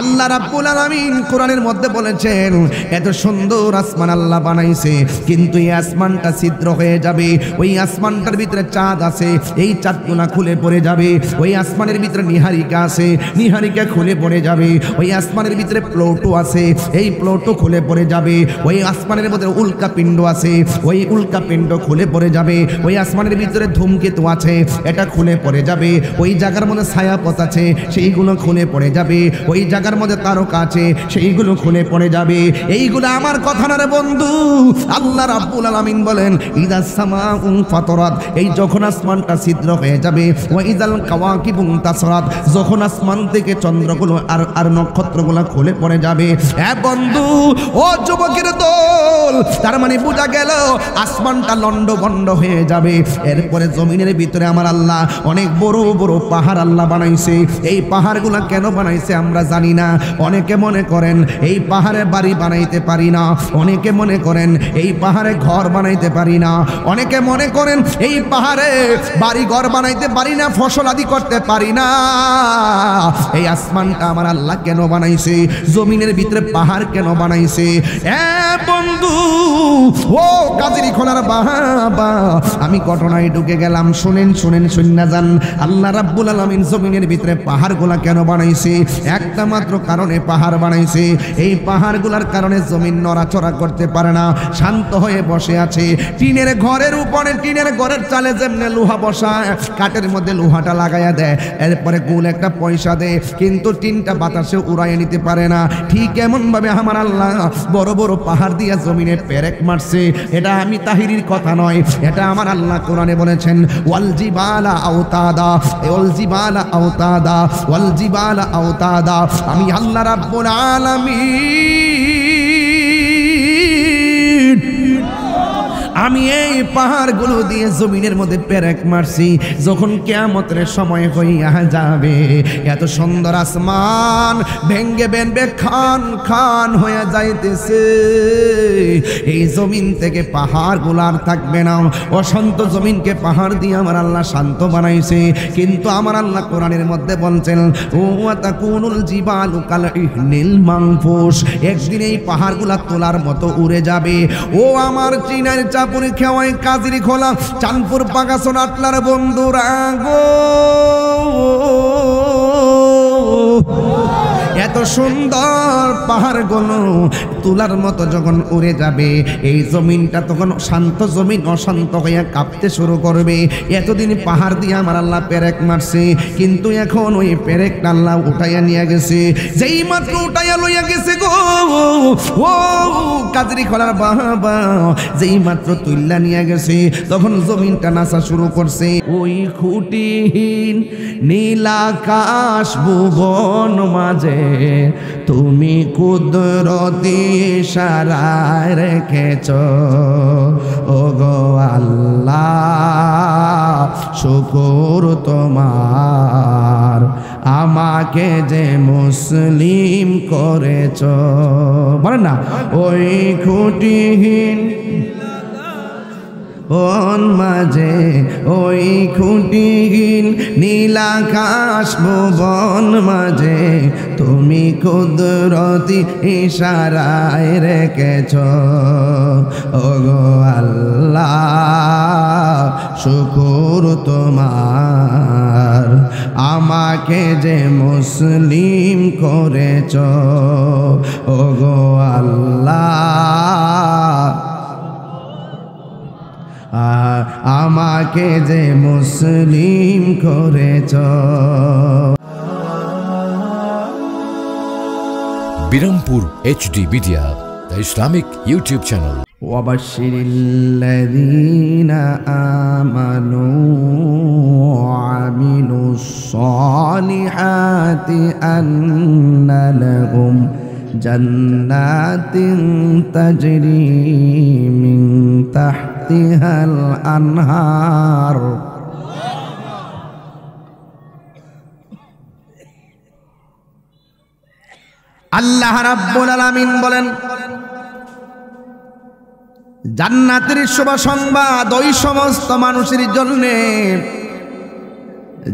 আল্লাহ রাব্বুল আলামিন কোরআনের মধ্যে বলেছেন এত সুন্দর আসমান আল্লাহ বানাইছে, কিন্তু এই আসমানটা ছিদ্র হয়ে যাবে। ওই আসমানটার ভিতরে চাঁদ আছে, এই চাঁদগুলা খুলে পড়ে যাবে। ওই আসমানের ভিতরে নিহারিকা আছে, নিহারিকা খুলে পড়ে যাবে। ওই আসমানের ভিতরে প্লুটো আছে, এই প্লুটো খুলে পড়ে যাবে। ওই আসমানের মধ্যে উল্কা পিণ্ড আছে, ওই উল্কা পিণ্ড খুলে পড়ে যাবে। ওই আসমানের ভিতরে ধূমকেতু আছে, এটা খুলে পড়ে যাবে। ওই জায়গার মধ্যে ছায়াপথ আছে, সেইগুলো খুলে পড়ে যাবে। ওই জায়গার মধ্যে তারকা আছে, সেইগুলো খুলে পড়ে যাবে। এইগুলো আমার কথা না রে বন্ধু। আল্লাহ রাব্বুল আলামিন বলেন ইদাস সামাউ ফাতরাত, এই যখন আসমানটা ছিদ্র হয়ে যাবে। ওয়া ইদাল কাওয়াকিবু তাসরাত, যখন আসমান থেকে চন্দ্রগুলো আর নক্ষত্রগুলো খুলে পড়ে যাবে। হ্যাঁ বন্ধু, ও যুবকের দল, তার মানে বোঝা গেল আসমানটা লন্ডভন্ড হয়ে যাবে। এরপরে জমিনের ভিতরে আমার আল্লাহ অনেক বড় বড় পাহাড় আল্লাহ বানাইছে। এই পাহাড়গুলো কেন বানাইছে আমরা জানি না। অনেকে মনে করেন এই পাহাড়ে বাড়ি বানাইতে পারি না, অনেকে মনে করেন এই পাহাড়ে ঘর বানাইতে পারি না, অনেকে মনে করেন এই পাহাড়ে বাড়ি ঘর বানাইতে পারি না, ফসল আদি করতে পারি না। এই আসমানটা আমার আল্লাহ কেন বানাইছে? জমিনের ভিতরে পাহাড় কেন বানাইছে? বন্ধু, ও কাজেরি খোলার বাবা, আমি ঘটনায় ঢুকে গেলাম। শুনেন শুনেন শুননা যান। আল্লাহ রাব্বুল আলামিন জমিনের ভিতরে পাহাড়গুলা কেন বানাইছে? একটা মাত্র কারণে পাহাড় বানাইছে। এই পাহাড়গুলার কারণে জমিন নড়াচড়া করতে পারে না, শান্ত হয়ে বসে আছে। টিনের ঘরের উপরে, টিনের ঘরের চালে যেমনে লোহা বসায়, কাঠের মধ্যে লোহাটা লাগাইয়া দেয়, এরপরে গুল একটা পয়সা দেয়, কিন্তু টিনটা বাতাসে উড়াইয়া নিতে পারে না। ঠিক এমন ভাবে আমার আল্লাহ বড় বড় পাহাড় দিয়া জমিনে পেরেক মারছে। এটা আমি তাহিরির কথা নয়, এটা আমার আল্লাহ কোরআনে বলেছেন ওয়াল জিবালা আওতাদা, ওয়াল জিবালা আওতাদা, ওয়াল জিবালা আওতাদা। আমি আল্লাহ রাব্বুল আলামিন, আমি এই পাহাড়গুলো দিয়ে জমিনের মধ্যে পেরেক মারছি। যখন কিয়ামতের সময় হইয়া যাবে, এত সুন্দর আসমান ভেঙ্গে ভেঙ্গে খান খান হয়ে যাইতেছে। এই জমিন থেকে পাহাড়গুলো আর থাকবে না। অশান্ত জমিনকে পাহাড় দিয়ে আমার আল্লাহ শান্ত বানাইছে। কিন্তু আমার আল্লাহ কোরআনের মধ্যে বলছেন ওয়া তাকুনুল জিবালু কাল ইহনিল মানফুস, একদিন এই পাহাড়গুলা তোলার মতো উড়ে যাবে। ও আমার চিনার চাপুরি খেওয়াই কাজেরি খোলা চাঁদপুর পাগাছন আটলার বন্ধুরা গো, এত সুন্দর পাহাড়গুলো তুলার মতো যখন উড়ে যাবে, এই জমিনটা তখন শান্ত জমিন অশান্ত হইয়া কাঁপতে শুরু করবে। এতদিন পাহাড় দিয়ে আমার আল্লাহ পেরেক মারছে, কিন্তু এখন ওই পেরেক আল্লাহ উঠাইয়া নিয়ে গেছে। যেই মাত্র উঠাইয়া লইয়া গেছে গো, ও কাজেরি খোলার বাবা, যেই মাত্র তুইল্লা নিয়ে গেছে, তখন জমিনটা নাচা শুরু করছে। ওই খুঁটিহীন নীল আকাশ ভুবন মাঝে তুমি কুদরতি ইশারায় রেখেছ। ও গো আল্লাহ, শুকর তোমার, আমাকে যে মুসলিম করেছ। বলেন না, ওই খুঁটিহীন বন মাঝে, ওই খুঁটিহীন নীল আকাশ ভুবন মাঝে তুমি কুদরতি ইশারায় রেখেছ। ও গো আল্লাহ, শুকর তোমার, আমাকে যে মুসলিম করেছ। ও গো আল্লাহ, আমাকে যে মুসলিম করেছ। Birampur HD media, the Islamic YouTube channel. ওয়াবাশশিরিল্লাযীনা আমানু ওয়া আমিলুস সালিহাতি আন্না লাহুম জান্নাতিন তাজরি মিন তাহতিহাল আনহার। আল্লাহ রাব্বুল আলামিন বলেন, জান্নাতের শুভ সংবাদ ওই সমস্ত মানুষের জন্য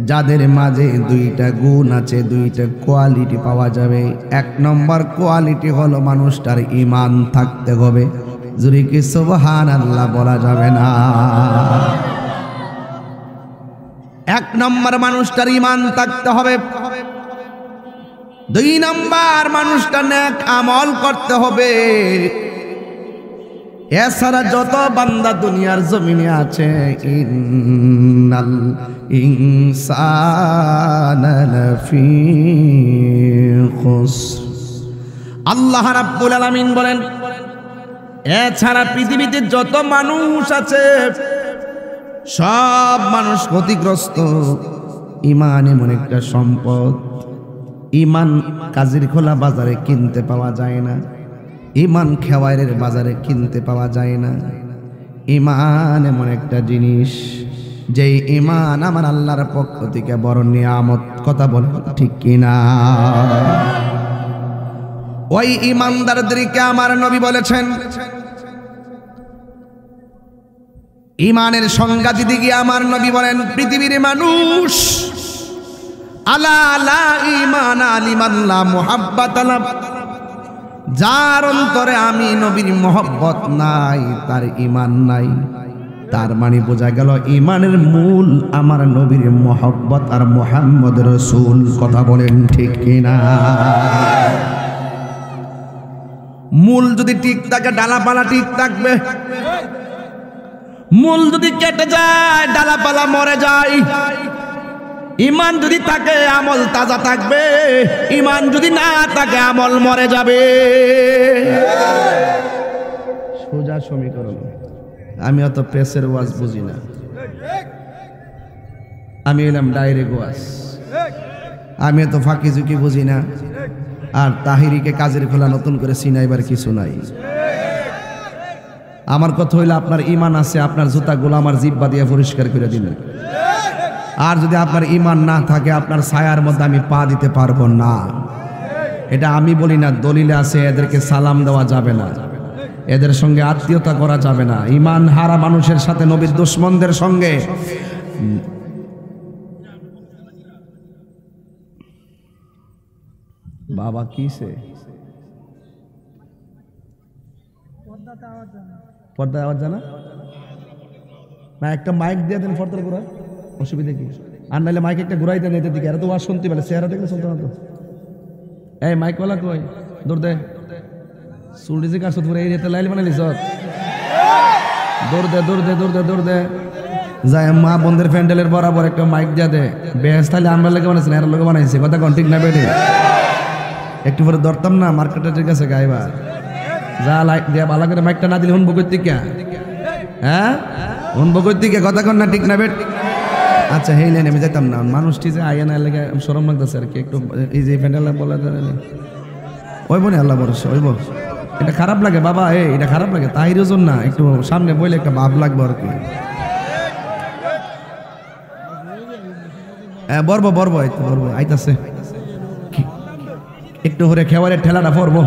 যাদের মাঝে দুইটা গুণ আছে, দুইটা কোয়ালিটি পাওয়া যাবে। এক নম্বর কোয়ালিটি হলো মানুষটার ঈমান থাকতে হবে। জোরে কি সুবহানাল্লাহ বলা যাবে না? এক নম্বর মানুষটার ঈমান থাকতে হবে। দুই নম্বর মানুষটা নেক আমল করতে হবে। এছাড়া যত বান্দা দুনিয়ার জমিনে আছে, ইন্নাল ইনসানা লাফি খুসর, আল্লাহ রাব্বুল আলামিন বলেন এছাড়া পৃথিবীতে যত মানুষ আছে সব মানুষ ক্ষতিগ্রস্ত। ঈমান এমন একটা সম্পদ, ঈমান কাজীর খোলা বাজারে কিনতে পাওয়া যায় না, ঈমান খেওয়ারের বাজারে কিনতে পাওয়া যায় না। ঈমান এমন একটা জিনিস, যেই ঈমান আমার আল্লাহর পক্ষ থেকে বড় নিয়ামত। কথা বলেন ঠিক কিনা? ওই ঈমানদারদেরকে আমার নবী বলেছেন, ঈমানের সংজ্ঞা দিতে গিয়ে আমার নবী বলেন, পৃথিবীর মানুষ আলা লা ঈমান লিমান লা মুহাব্বাতা লা, যার অন্তরে আমি নবীর মহব্বত নাই তার ঈমান নাই। তার মানে বোঝা গেল ঈমানের মূল আমার নবীর মহব্বত আর মুহাম্মদ রাসূল। কথা বলেন ঠিক কিনা? মূল যদি ঠিক থাকে ডালাপালা ঠিক থাকবে, মূল যদি কেটে যায় ডালাপালা মরে যায়। ঈমান যদি থাকে আমল তাজা থাকবে, ঈমান যদি না থাকে আমল মরে যাবে। সোজা সমীকরণ। আমি অত প্রেসের ওয়াজ বুঝি না, আমি এলাম ডাইরেক্ট ওয়াজ। আমি এত ফাঁকি ঝুঁকি বুঝি না। আর তাহিরিকে কাজের খোলা নতুন করে চিনাইবার কিছু নাই। আমার কথা হইলে আপনার ঈমান আছে, আপনার জুতাগুলো আমার জিহ্বা দিয়ে পরিষ্কার করে দিন। আর যদি আপনার ঈমান না থাকে আপনার ছায়ার মধ্যে আমি পা দিতে পারবো না। এটা আমি বলি না, দলিলে আছে। এদেরকে সালাম দেওয়া যাবে না, এদের সঙ্গে আত্মীয়তা করা যাবে না। ঈমান হারা মানুষের সাথে নবীর দুশমনদের সঙ্গে বাবা কিসে পর্দা আওয়াজ জানা না? একটা মাইক দিয়ে দেন পর্দার ঘোরা, অসুবিধা কি? আর নাহলে মাইক একটা ঘুরাই দেন এদের দিকে, এরা তো ওয়াজ শুনতে পারে, চেহারা দেখলে শুনতে না তো। এই মাইকওয়ালা কই? দৌড় দে, চুলটি যে কাটছত পুরো এই রেতে লাইল বানাইলি সব। দৌড় দে দৌড় দে দৌড় দে দৌড় দে, যায় মা বন্ধের প্যান্ডেলের বরাবর একটা মাইক দিয়া দে। বেশ তাহলে আমরা লোকে বানাইছি না, এরা লোকে বানাইছে। কথা কন ঠিক না বেটে? একটু পরে ধরতাম না মার্কেটের কাছে গাইবা। যা লাইট দিয়া ভালো করে মাইকটা না দিলে শুনবো করতে কে? হ্যাঁ শুনবো করতে কে? কথা কন না ঠিক না বেট? আচ্ছা হেই লাইনে আমি যেতাম না। মানুষটি যে আইয়া না লেগে সরম লাগতেছে আর কি একটু। এই যে প্যান্ডেল বলা ওই বোনে আল্লাহ ভরসা ওই বল। এটা খারাপ লাগে বাবা, এটা খারাপ লাগে। তাহির ওজন না, একটু সামনে বইলে একটা ভাব লাগবে আর কি। বরবো বরবো বরবো আইতাছে। একটু পরে খেওয়ারের ঠেলাটা পড়বো,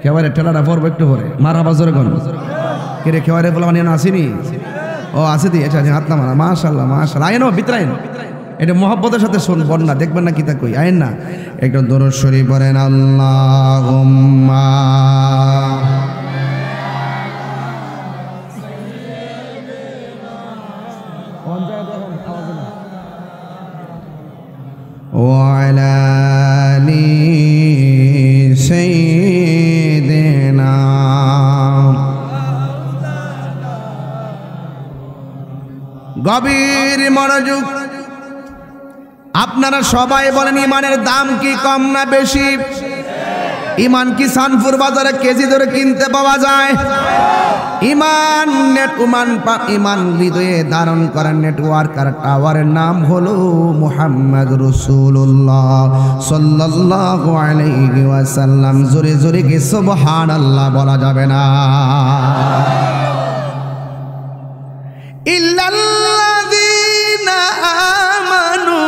খেওয়ারের ঠেলাটা পড়বো একটু পরে। মারা বাজরে গন কে খেওয়ারে বলা মানে আসেনি? ও আছে দি। আচ্ছা হাত না মারা। মাশাল্লাহ মাশাল্লাহ। আইন ভিতরে আইন, এটা মহব্বতের সাথে শুনবেন না, দেখবেন না কি তা কই। আইন না, একটু দরুদ শরীফ পড়েন। আল্লাহুম্মা ওয়া আলা আলি সাইয়্যিদিনা। গভীর মনোযোগ। আপনারা সবাই বলেন ঈমানের দাম কি কম না বেশি? ঈমান কি সানপুর বাজারে কেজি ধরে কিনতে পাওয়া যায়? ঈমান ঈমান হৃদয়ে ধারণ করার নেটওয়ার্ক আর টাওয়ারের নাম হলো মুহাম্মদ রাসূলুল্লাহ সাল্লাল্লাহু আলাইহি ওয়াসাল্লাম। জোরে জোরে কি সুবহানাল্লাহ বলা যাবে না? ইল্লাল্লাযীনা আমানু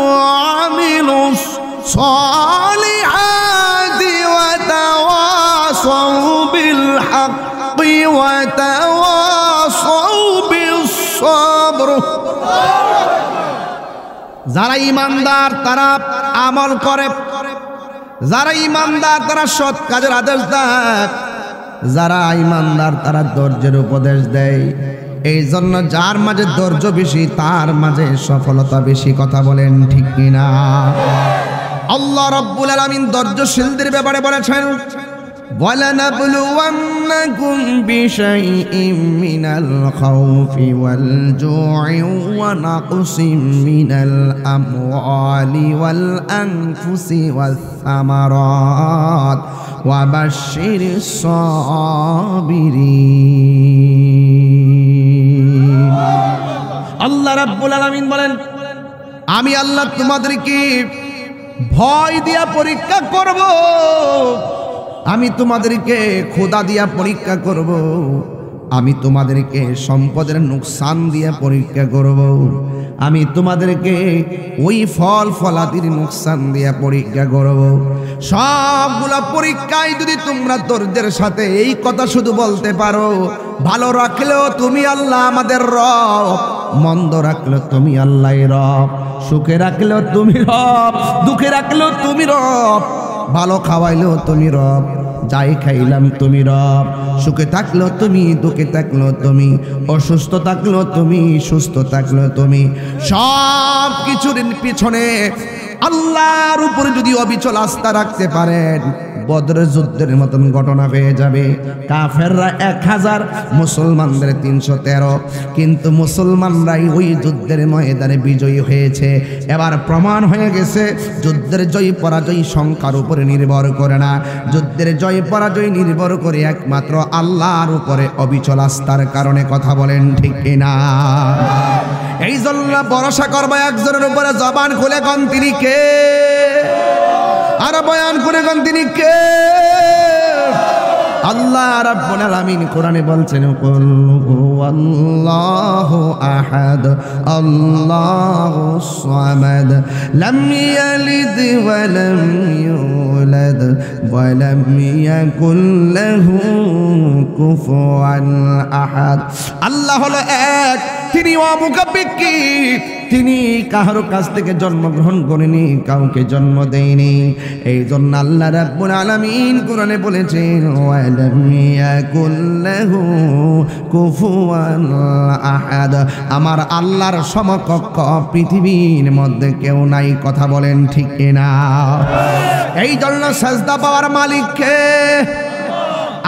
ওয়া আমিলুস সালিহাতি ওয়া তাওয়াসাউ বিল হাক্কি ওয়া তাওয়াসাউ বিস সাবর। যারা ইমানদার তারা আমল করে, যারা ইমানদার তারা সৎ কাজের আদেশ দেয়, যারা ইমানদার তারা ধৈর্যের উপদেশ দেয়। এই জন্য যার মাঝে ধৈর্য বেশি তার মাঝে সফলতা বেশি। কথা বলেন ঠিক কিনা? আল্লাহ রাব্বুল আলামিন ধৈর্যশীলদের ব্যাপারে বলেছেন, وَلَنَبْلُوَنَّكُمْ بِشَيْءٍ مِّنَ الْخَوْفِ وَالْجُوعِ وَنَقْصٍ مِّنَ الْأَمْوَالِ وَالْأَنفُسِ وَالثَّمَرَاتِ وَبَشِّرِ الصَّابِرِينَ। আল্লাহ রাব্বুল আলামিন বলেন, আমি আল্লাহ তোমাদেরকে ভয় দিয়া পরীক্ষা করব, আমি তোমাদেরকে খোদা দিয়া পরীক্ষা করব, আমি তোমাদেরকে সম্পদের নুকসান দিয়া পরীক্ষা করব, আমি তোমাদেরকে ওই ফল ফলাদির নুকসান দিয়া পরীক্ষা করব। সবগুলা পরীক্ষায় যদি তোমরা ধৈর্যের সাথে এই কথা শুধু বলতে পারো, ভালো রাখলেও তুমি আল্লাহ আমাদের রব, মন্দ রাখলেও তুমি আল্লাহই রব, সুখে রাখলেও তুমি রব, দুঃখে রাখলেও তুমি রব, ভালো খাওয়াইলেও তুমি রব, যাই খাইলাম তুমি রব, সুখে থাকলেও তুমি, দুঃখে থাকলেও তুমি, অসুস্থ থাকলেও তুমি, সুস্থ থাকলেও তুমি, সব কিছুর পিছনে আল্লাহর উপরে যদি অবিচল আস্থা রাখতে পারেন, বদরের যুদ্ধের মতন ঘটনা হয়ে যাবে। কাফেররা 1000, মুসলমানদের 313, কিন্তু মুসলমানরাই ওই যুদ্ধের ময়দানে বিজয়ী হয়েছে। এবার প্রমাণ হয়ে গেছে যুদ্ধের জয় পরাজয় সংখ্যার উপরে নির্ভর করে না, যুদ্ধের জয় পরাজয় নির্ভর করে একমাত্র আল্লাহর উপরে অবিচল আস্থার কারণে। কথা বলেন ঠিক কিনা? এই জন্য ভরসা করবো একজনের উপরে, জবান খুলে কোন তিনি কে, আর বয়ান করে কোন তিনি কে? আল্লাহ রাব্বুল আলামিন কোরআনে বলছেন, কুল হুয়াল্লাহু আহাদ আল্লাহুস সামাদ লাম ইয়ালিদ ওয়া লাম ইউলাদ ওয়া লাম ইয়াকুল লাহু কুফুয়ান আহাদ। আল্লাহ হলো এক, তিনি অমুখাপেক্ষী, তিনি কারো কাছ থেকে জন্মগ্রহণ করেনি, কাউকে জন্ম দেয়নি। এই জন্য আল্লাহ রাব্বুল আলামিন কোরআনে বলেছেন, ওয়ালাম ইয়াকুল লাহু কুফুয়ান আহাদ, আমার আল্লাহর সমকক্ষ পৃথিবীর মধ্যে কেউ নাই। কথা বলেন ঠিক কিনা? এই জন্য সেজদা পাওয়ার মালিক কে?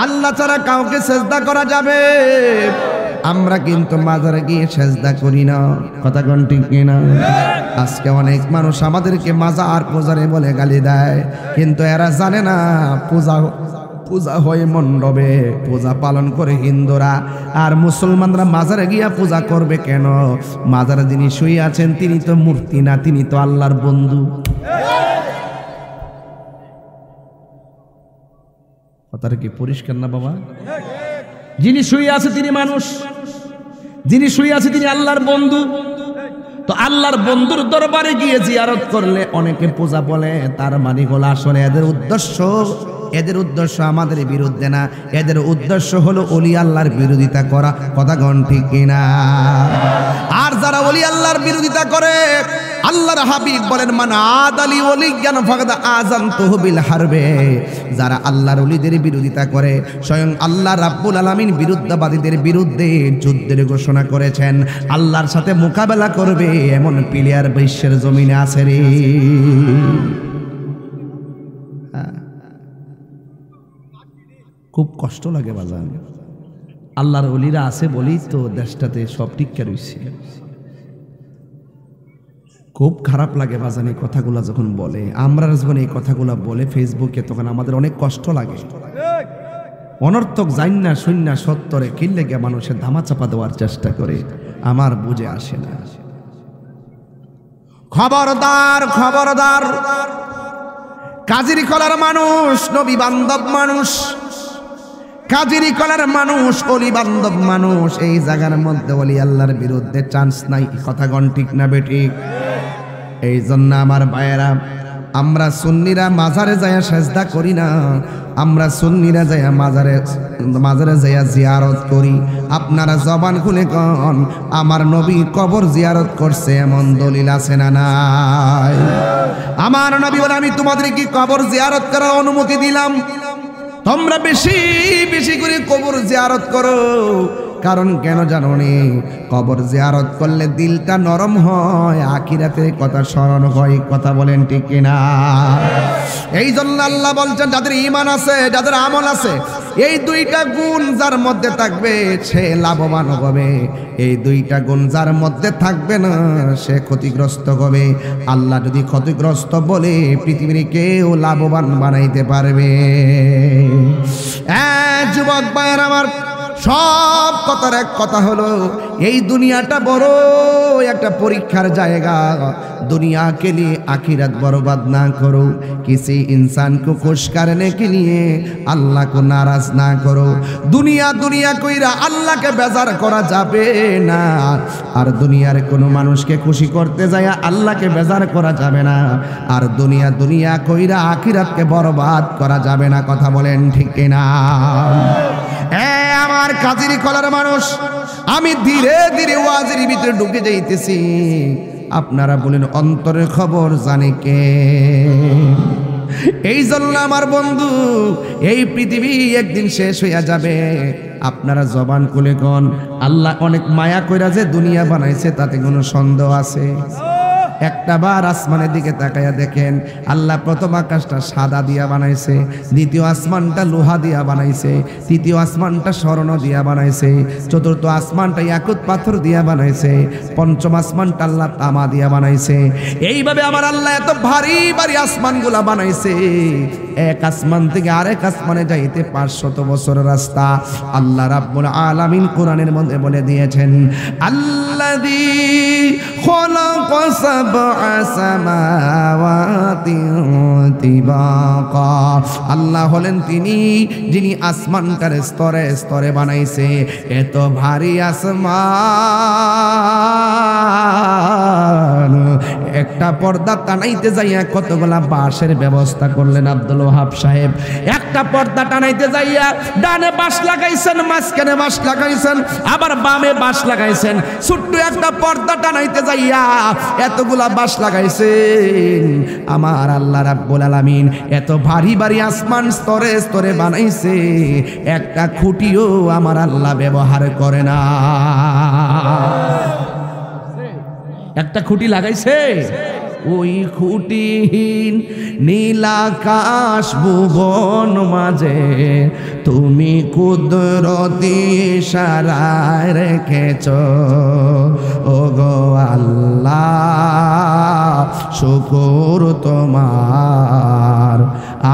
আল্লাহ ছাড়া কাউকে সেজদা করা যাবে? আমরা কিন্তু মাজারে গিয়ে সেজদা করি না। কথা কোন ঠিক কিনা? আজকে অনেক মানুষ আমাদেরকে মাজার পূজারে বলে গালি দেয়, কিন্তু এরা জানে না পূজা হয় মণ্ডপে, পূজা পালন করে হিন্দুরা, আর মুসলমানরা মাজারে গিয়া পূজা করবে কেন? মাজারে যিনি শুয়ে আছেন তিনি তো মূর্তি না, তিনি তো আল্লাহর বন্ধু। কথাটা কি পরিষ্কার না বাবা? যিনি শুয়ে আছে তিনি মানুষ, যিনি শুয়ে আছে তিনি আল্লাহর বন্ধু। তো আল্লাহর বন্ধুর দরবারে গিয়ে জিয়ারত করলে অনেকে পূজা বলে, তার মানে হলো আসলে এদের উদ্দেশ্য আমাদের বিরুদ্ধে না, এদের উদ্দেশ্য হলো ওলি আল্লাহর বিরোধিতা করা। কথা কোন ঠিক কিনা? আর যারা ওলি আল্লাহর বিরোধিতা করে, আল্লাহর হাবিব বলেন, মান আদালি ওলিয়ান ফাকাদ আযানতুহু বিল হারবে। যারা আল্লাহর ওলিদের বিরোধিতা করে, স্বয়ং আল্লাহ রাব্বুল আলামিন বিরুদ্ধবাদীদের বিরুদ্ধে যুদ্ধের ঘোষণা করেছেন। আল্লাহর সাথে মোকাবেলা করবে এমন প্লেয়ার বিশ্বের জমিনে আছে রে। খুব কষ্ট লাগে বাজান, আল্লাহর ওলিরা আছে বলেই তো দেশটাতে সব টিক্কা রয়েছে। খুব খারাপ লাগে বাজান এই কথাগুলো যখন বলে। আমরা যখন এই কথাগুলো বলে ফেসবুকে, তখন আমাদের অনেক কষ্ট লাগে। অনর্থক জাইন না শূন্য সত্তরে কিনলে গিয়ে মানুষের ধামাচাপা দেওয়ার চেষ্টা করে, আমার বুঝে আসে না। খবরদার খবরদার, কাজিরি কলার মানুষ নবী বান্ধব মানুষ, কাজিরি কলার মানুষ অলি বান্ধব মানুষ, এই জায়গার মধ্যে অলি আল্লাহর বিরুদ্ধে চান্স নাই। কথা গণ ঠিক না বেঠিক? এই জন্য আমার ভাইয়েরা, আমরা সুন্নিরা মাজারে যায়া সেজদা করি না, আমরা সুন্নিরা যায়া মাজারে যায়া জিয়ারত করি। আপনারা জবান খুলে কন, আমার নবী কবর জিয়ারত করছে এমন দলিল আছে না নাই? আমার নবী বলে, আমি তোমাদেরকে কবর জিয়ারত করার অনুমতি দিলাম, তোমরা বেশি বেশি করে কবর জিয়ারত করো। কারণ কেন জানো নি? কবর জিয়ারত করলে দিলটা নরম হয়, আখিরাতের কথা স্মরণ হয়। কথা বলেন ঠিক কিনা? এই জন্য আল্লাহ বলছেন, যাদের ঈমান আছে, যাদের আমল আছে, এই দুইটা গুণ যার মধ্যে থাকবে সে লাভবান হবে। এই দুইটা গুণ যার মধ্যে থাকবে না সে ক্ষতিগ্রস্ত হবে। আল্লাহ যদি ক্ষতিগ্রস্ত বলে পৃথিবীর কেউ লাভবান বানাইতে পারবে? যুবক ভাইয়ের আমার, সব কথার এক কথা হলো, এই দুনিয়াটা বড় একটা পরীক্ষার জায়গা। दुनिया के लिए आखिरत बर्बाद ना करो, किसी इंसान को खुश करने के लिए अल्लाह को नाराज ना करो। दुनिया दुनिया कइरा अल्लाह के बेजार करा जाबे ना, और दुनियार कोनो मानुष के खुशी करते जाया अल्लाह के बेजार करा जाबे ना, और दुनिया दुनिया कइरा आखिरत के बर्बाद करा जाबे ना। कथा बोलेन ठीक किना? আমার কাজিরি কলার মানুষ, আমি ধীরে ধীরে ওয়াজের ভিতরে ঢুকে যাইতেছি। আপনারা বলেন অন্তরের খবর জানে কে? এই জন্য আমার বন্ধু, এই পৃথিবী একদিন শেষ হইয়া যাবে। আপনারা জবান খুলে কোন, আল্লাহ অনেক মায়া কইরা যে দুনিয়া বানাইছে তাতে কোনো সন্দেহ আছে? একটা বার আসমানের দিকে তাকাইয়া দেখেন, আল্লাহ প্রথম আকাশটা সাদা দিয়া বানাইছে, দ্বিতীয় আসমানটা লোহা দিয়া বানাইছে, তৃতীয় আসমানটা স্বর্ণ দিয়া বানাইছে, চতুর্থ আসমানটা ইয়াকুত পাথর দিয়া বানাইছে, পঞ্চম আসমানটা আল্লাহ তামা দিয়া বানাইছে। এইভাবে আমার আল্লাহ এত ভারী ভারী আসমানগুলা বানাইছে, এক আসমান থেকে আরেক আসমানে যাইতে 500 বছরের রাস্তা। আল্লাহ রাব্বুল আলামিন কোরআনের মধ্যে বলে দিয়েছেন, আল্লাযী খালাকা সাবআ সামাওয়াতি তিবাকা। আল্লাহ হলেন তিনি যিনি আসমানটার স্তরে স্তরে বানাইছে। এত ভারী আসমান, একটা পর্দা টানাইতে যাইয়া কতগুলা বাঁশের ব্যবস্থা করলেন আব্দুল ওয়াহাব সাহেব। একটা পর্দা টানাইতে যাইয়া ডানে বাঁশ লাগাইছেন, মাঝখানে বাঁশ লাগাইছেন, আবার বামে বাঁশ লাগাইছেন। ছোট্ট একটা পর্দা টানাইতে যাইয়া এতগুলা বাঁশ লাগাইছেন। আমার আল্লাহ রাব্বুল আলামিন এত ভারী ভারী আসমান স্তরে স্তরে বানাইছে, একটা খুঁটিও আমার আল্লাহ ব্যবহার করে না। একটা খুঁটি লাগাইছে, ওই খুঁটিহীন নীলাকাশ ভুবন মাঝে তুমি কুদরতি ইশারায় রেখেছ। ও গো আল্লাহ শুকর তোমার,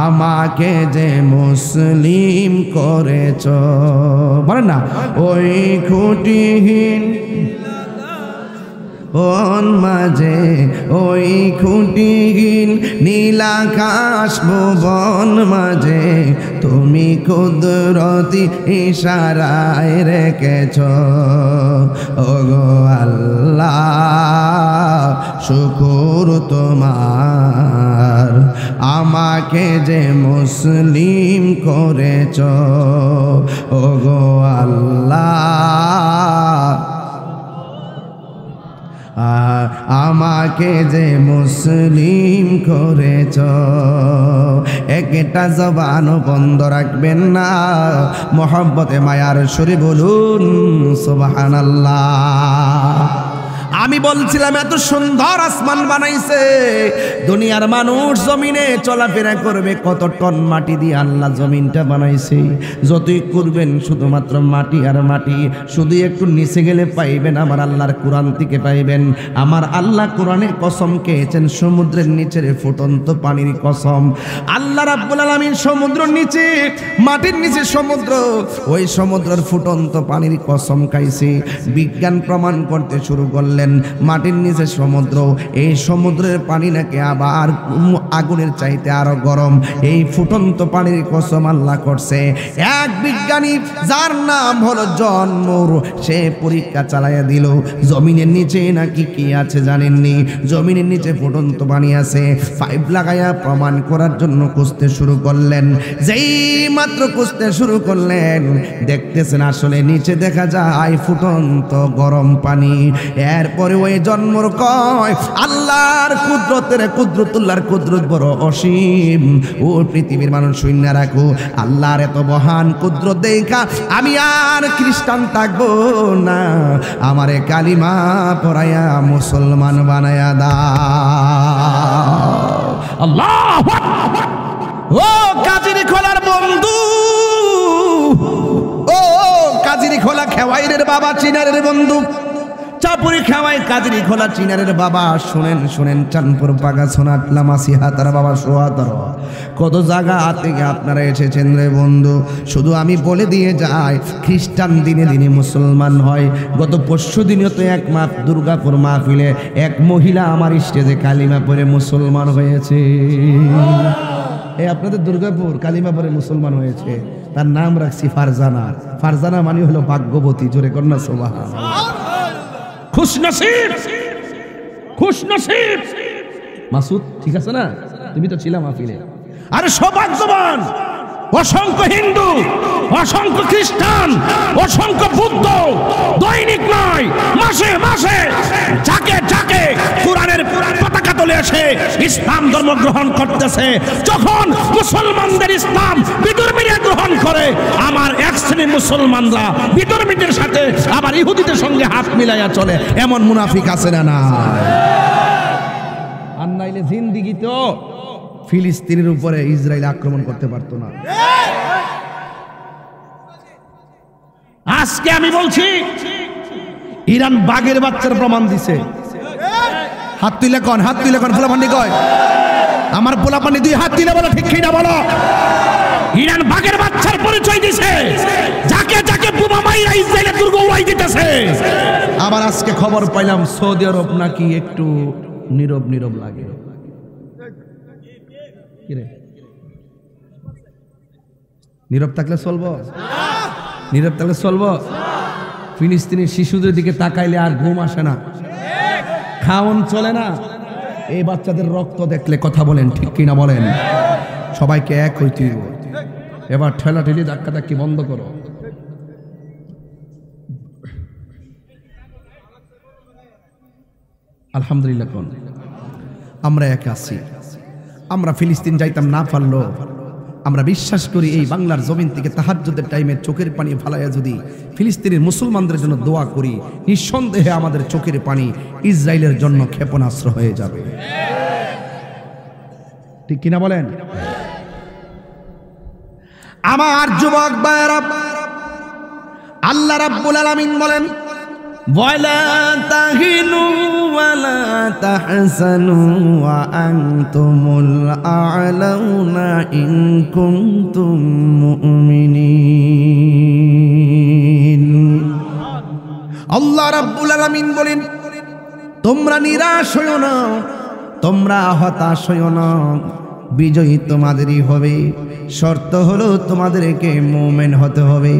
আমাকে যে মুসলিম করেছ। বলেন না, ওই খুঁটিহীন বন মাঝে, ওই খুঁটিহীন নীলাকাশ ভুবন মাঝে তুমি কুদরতি ইশারায় রেখেছ। ও গো আল্লাহ শুকর তোমার, আমাকে যে মুসলিম করেছ। ও গো আল্লাহ আমাকে যে মুসলিম করেছ। একটা জবানও বন্ধ রাখবেন না, মোহব্বতে মায়ার সুরে বলুন সুবহানাল্লাহ। আমি বলছিলাম এত সুন্দর আসমান বানাইছে, দুনিয়ার মানুষ জমিনে চলাফেরা করবে, কত টন মাটি দিয়ে আল্লাহ জমিনটা বানাইছে। যতই করবেন শুধুমাত্র মাটি আর মাটি, শুধু একটু নিচে গেলে পাইবেন আমার আল্লাহর কোরআন থেকে পাইবেন। আমার আল্লাহ কোরআনের কসম খেয়েছেন, সমুদ্রের নিচের ফুটন্ত পানির কসম। আল্লাহ রাব্বুল আলামিন সমুদ্রের নিচে, মাটির নিচে সমুদ্র, ওই সমুদ্রের ফুটন্ত পানির কসম খাইছে। বিজ্ঞান প্রমাণ করতে শুরু করলেন, মাটির নিচে সমুদ্র, এই সমুদ্রের পানি নাকি আবার আগুনের চাইতে আরো গরম। এই ফুটন্ত পানির কসম আল্লাহ করছে। এক বিজ্ঞানী যার নাম হলো জন মুর, সে পরীক্ষা চালাইয়া দিল জমিনের নিচে নাকি কি আছে জানেননি? জমিনের নিচে ফুটন্ত পানি আছে। পাইপ লাগাইয়া প্রমাণ করার জন্য খুঁজতে শুরু করলেন। যেই মাত্র খুঁজতে শুরু করলেন, দেখতেছেন আসলে নিচে দেখা যায় ফুটন্ত গরম পানি। এরপরে ওই জন্মর কয় আল্লাহর কুদরতুল্লাহর কুদরত বড় অসীম। ও পৃথিবীর মানুষ শূন্য রাখো, আল্লাহর এত মহান কুদরত দেখা আমি আর খ্রিস্টান থাকবো না, আমারে কালিমা পড়াইয়া মুসলমান বানায়া দাও। আল্লাহু আকবার। ও কাজিরি খোলার বন্ধু, ও কাজিরি খোলা খেওয়াইরের বাবা, চিনারের বন্ধু, চাপুরি খেওয়াই কাজিরি খোলা চিনারের বাবা, শুনেন শুনেন, চাঁদপুর বাগাছনা লামাসি হাতার বাবা সোহাতার কত জায়গা থেকে আপনারা এসেছেন রে বন্ধু। শুধু আমি বলে দিয়ে যাই, খ্রিস্টান দিনে দিনে মুসলমান হয়। গত পরশু দিনে তো এক দুর্গাপুর মাহফিলে এক মহিলা আমার স্টেজে কালিমা পড়ে মুসলমান হয়েছে। এই আপনাদের দুর্গাপুর কালিমা পড়ে মুসলমান হয়েছে, তার নাম রাখছি ফারজানা। ফারজানা মানে হলো ভাগ্যবতী। জোরে কন্যা সুবহানাল্লাহ। খুশনসিব, খুশনসিব মাসুদ, ঠিক আছে না? তুমি তো ছিলা মাহফিলে। আরে সৌভাগ্যবান অসংখ্য হিন্দু, অসংখ্য খ্রিস্টান, অসংখ্য বুদ্ধ দৈনিক নয় মাসে মাসে যাকে যাকে কোরআনের পতাকা তুলে এসে ইসলাম ধর্ম গ্রহণ করতেছে। যখন মুসলমানদের ইসলাম বিধর্মীরা গ্রহণ করে, আমার এক শ্রেণীর মুসলমানরা বিধর্মীদের সাথে আবার ইহুদিদের সঙ্গে হাত মিলাইয়া চলে। এমন মুনাফিক আছে না? না, আর নাইলে জিন্দিগি তো ফিলিস্তিনের উপরে ইসরায়েল আক্রমণ করতে পারতো না। আজকে আমি বলছি, ইরান বাঘের বাচ্চার প্রমাণ দিছে। হাত তুলে কন, হাত তুলে কন, পোলাপানি কয় আমার পোলাপানি, দুই হাত তুলে বলো, ঠিক কিনা বলো। ইরান বাঘের বাচ্চার পরিচয় দিছে, যাকে যাকে বোমা মাইরা ইসরায়েলের দুর্গ উড়াই দিতেছে। আবার আজকে খবর পাইলাম সৌদি আরব নাকি একটু নীরব নীরব লাগে। নীরব থাকলে চলবো? নীরব থাকলে চলবো? ফিলিস্তিনের শিশুদের দিকে তাকাইলে আর ঘুম আসে না, খাওন চলে না। এই বাচ্চাদের রক্ত দেখলে কথা বলেন, ঠিক কিনা বলেন? সবাইকে এক হইতে হইব। এবার ঠেলা ঠেলি ধাক্কা ধাক্কি বন্ধ করো। আলহামদুলিল্লাহ, কোন আমরা এক আছি। আমরা ফিলিস্তিন যাইতাম না পারলো, আমরা বিশ্বাস করি এই বাংলার জমিন থেকে তাহাজ্জুদের টাইমে চোখের পানি ফালাইয়া যদি ফিলিস্তিনের মুসলমানদের জন্য দোয়া করি, নিঃসন্দেহে আমাদের চোখের পানি ইসরায়েলের জন্য ক্ষেপণাস্ত্র হয়ে যাবে। ঠিক কিনা বলেন? আমার যুবক ভাইরা, আল্লাহ রাব্বুল আলামিন বলেন, ওয়ালা তাহিনু ওয়ালা তাহসানু ওয়া আনতুমুল আ'লাউনা ইন কুনতুম মুমিনিন। আল্লাহ রাব্বুল আলামিন বলেন, তোমরা নিরাশ হইও না, তোমরা হতাশ হইও না, বিজয়ী তোমাদেরই হবে। শর্ত হলো তোমাদেরকে মুমিন হতে হবে।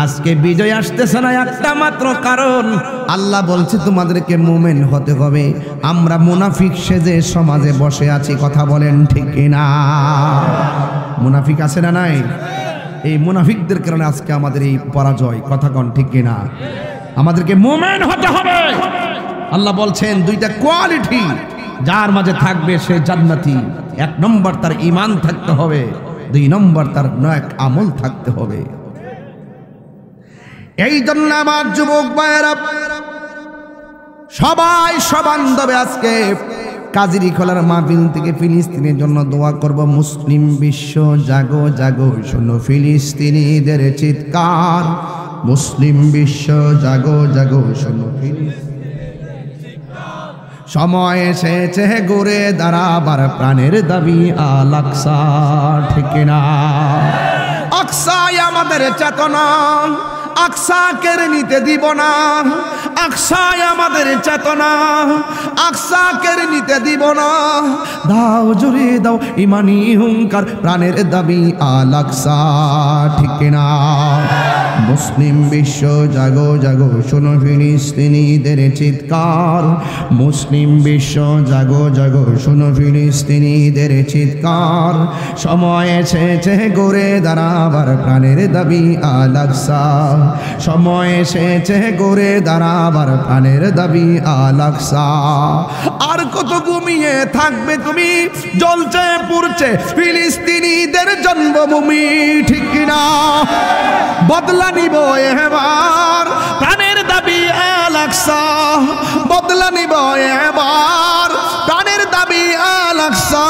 আজকে বিজয় আসতেছে না একটা মাত্র কারণ, আল্লাহ বলছে তোমাদেরকে মুমিন হতে হবে। আমরা মুনাফিক সেজে সমাজে বসে আছি, কথা বলেন ঠিক কিনা? মুনাফিক আছে না নাই? এই মুনাফিকদের কারণে আজকে আমাদের এই পরাজয়, কথা কন ঠিক কিনা? আমাদেরকে মুমিন হতে হবে। আল্লাহ বলছেন দুইটা কোয়ালিটি যার মাঝে থাকবে সে জান্নাতি। এক নম্বর তার ঈমান থাকতে হবে, দুই নম্বর তার নেক আমল থাকতে হবে। এই জন্য আমার যুবক ভাইয়েরা সবাই সবান্ধবে আজকে কাজিরি খোলার মাহফিল থেকে ফিলিস্তিনের জন্য দোয়া করব। মুসলিম বিশ্ব জাগো জাগো, শোনো ফিলিস্তিনিদের চিৎকার। মুসলিম বিশ্ব জাগো জাগো, শোনো ফিলিস্তিন। সময় এসেছে ঘুরে দাঁড়াবার, প্রাণের দাবি আল আকসা, ঠিক না? আকসাই আমাদের চেতনা, আকসা কেড়ে নিতে দিব না, আকসায় আমাদের চেতনা, আকসা কেড়ে নিতে দিব না। দাও জুড়ে দাও ইমানি হুঙ্কার, প্রাণের দাবি আল আকসা, ঠিক কিনা? মুসলিম বিশ্ব জাগো জাগো, শোনো ফিলিস্তিনিদের চিৎকার। মুসলিম বিশ্ব জাগো জাগো, শোনো ফিলিস্তিনিদের চিৎকার। সময় এসেছে গড়ে দাঁড়াবার, প্রাণের দাবি আল আকসা। সময় এসেছে গড়ে দাঁড়াবার, প্রাণের দাবি আল আকসা। আর কত ঘুমিয়ে থাকবে তুমি, জ্বলছে পুড়ছে ফিলিস্তিনিদের জন্মভূমি, ঠিক কিনা? বদলা নিব এবার, প্রাণের দাবি আল আকসা। বদলা নিব এবার, প্রাণের দাবি আল আকসা।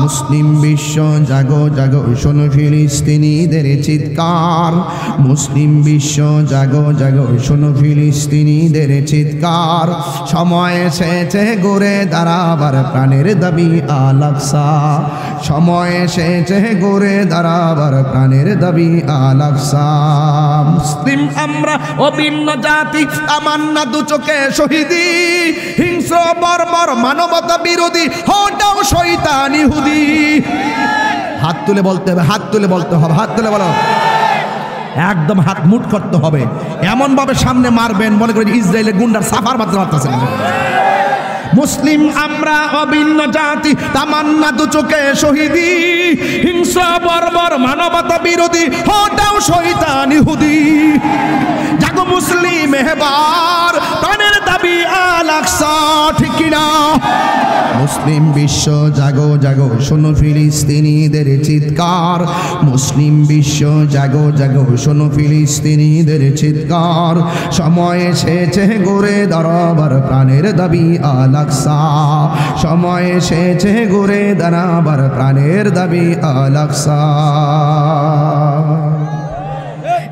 মুসলিম বিশ্ব জাগো জাগো, শোনো ফিলিস্তিনিদের চিৎকার। মুসলিম বিশ্ব জাগো জাগো, শোনো ফিলিস্তিনিদের চিৎকার। সময় এসেছে গড়ে দাঁড়াবার, প্রাণের দাবি আল আকসা। সময় এসেছে গড়ে দাঁড়াবার, প্রাণের দাবি আল আকসা। মুসলিম আমরা অভিন্ন জাতি, তামান্না দু চোখে শহীদি। হিংস্র বর্বর মানবতা বিরোধী, হটাও শয়তান ইহুদি। হাত তুলে বলতে হবে, হাত তুলে বলতে হবে, হাত তুলে বলো, একদম হাত মুট করতে হবে। এমন ভাবে সামনে মারবেন মনে করেন ইসরায়েলের গুন্ডার সাফার মারতে পারতেছেন। মুসলিম আমরা অভিন্ন জাতি, তামান্না দু চোখে শহীদি। হিংস্র বর্বর মানবতা বিরোধী, হটাও শয়তান ইহুদি। জাগো মুসলিম এবার, প্রাণের দাবি আল আকসা, ঠিক কিনা? মুসলিম বিশ্ব জাগো জাগো, শোনো ফিলিস্তিনিদের চিৎকার। মুসলিম বিশ্ব জাগো জাগো, শোনো ফিলিস্তিনিদের চিৎকার। সময় এসেছে গড়ে দাঁড়াবার, প্রাণের দাবি আল আকসা। সময় এসেছে গড়ে দাঁড়াবার, প্রাণের দাবি আল আকসা।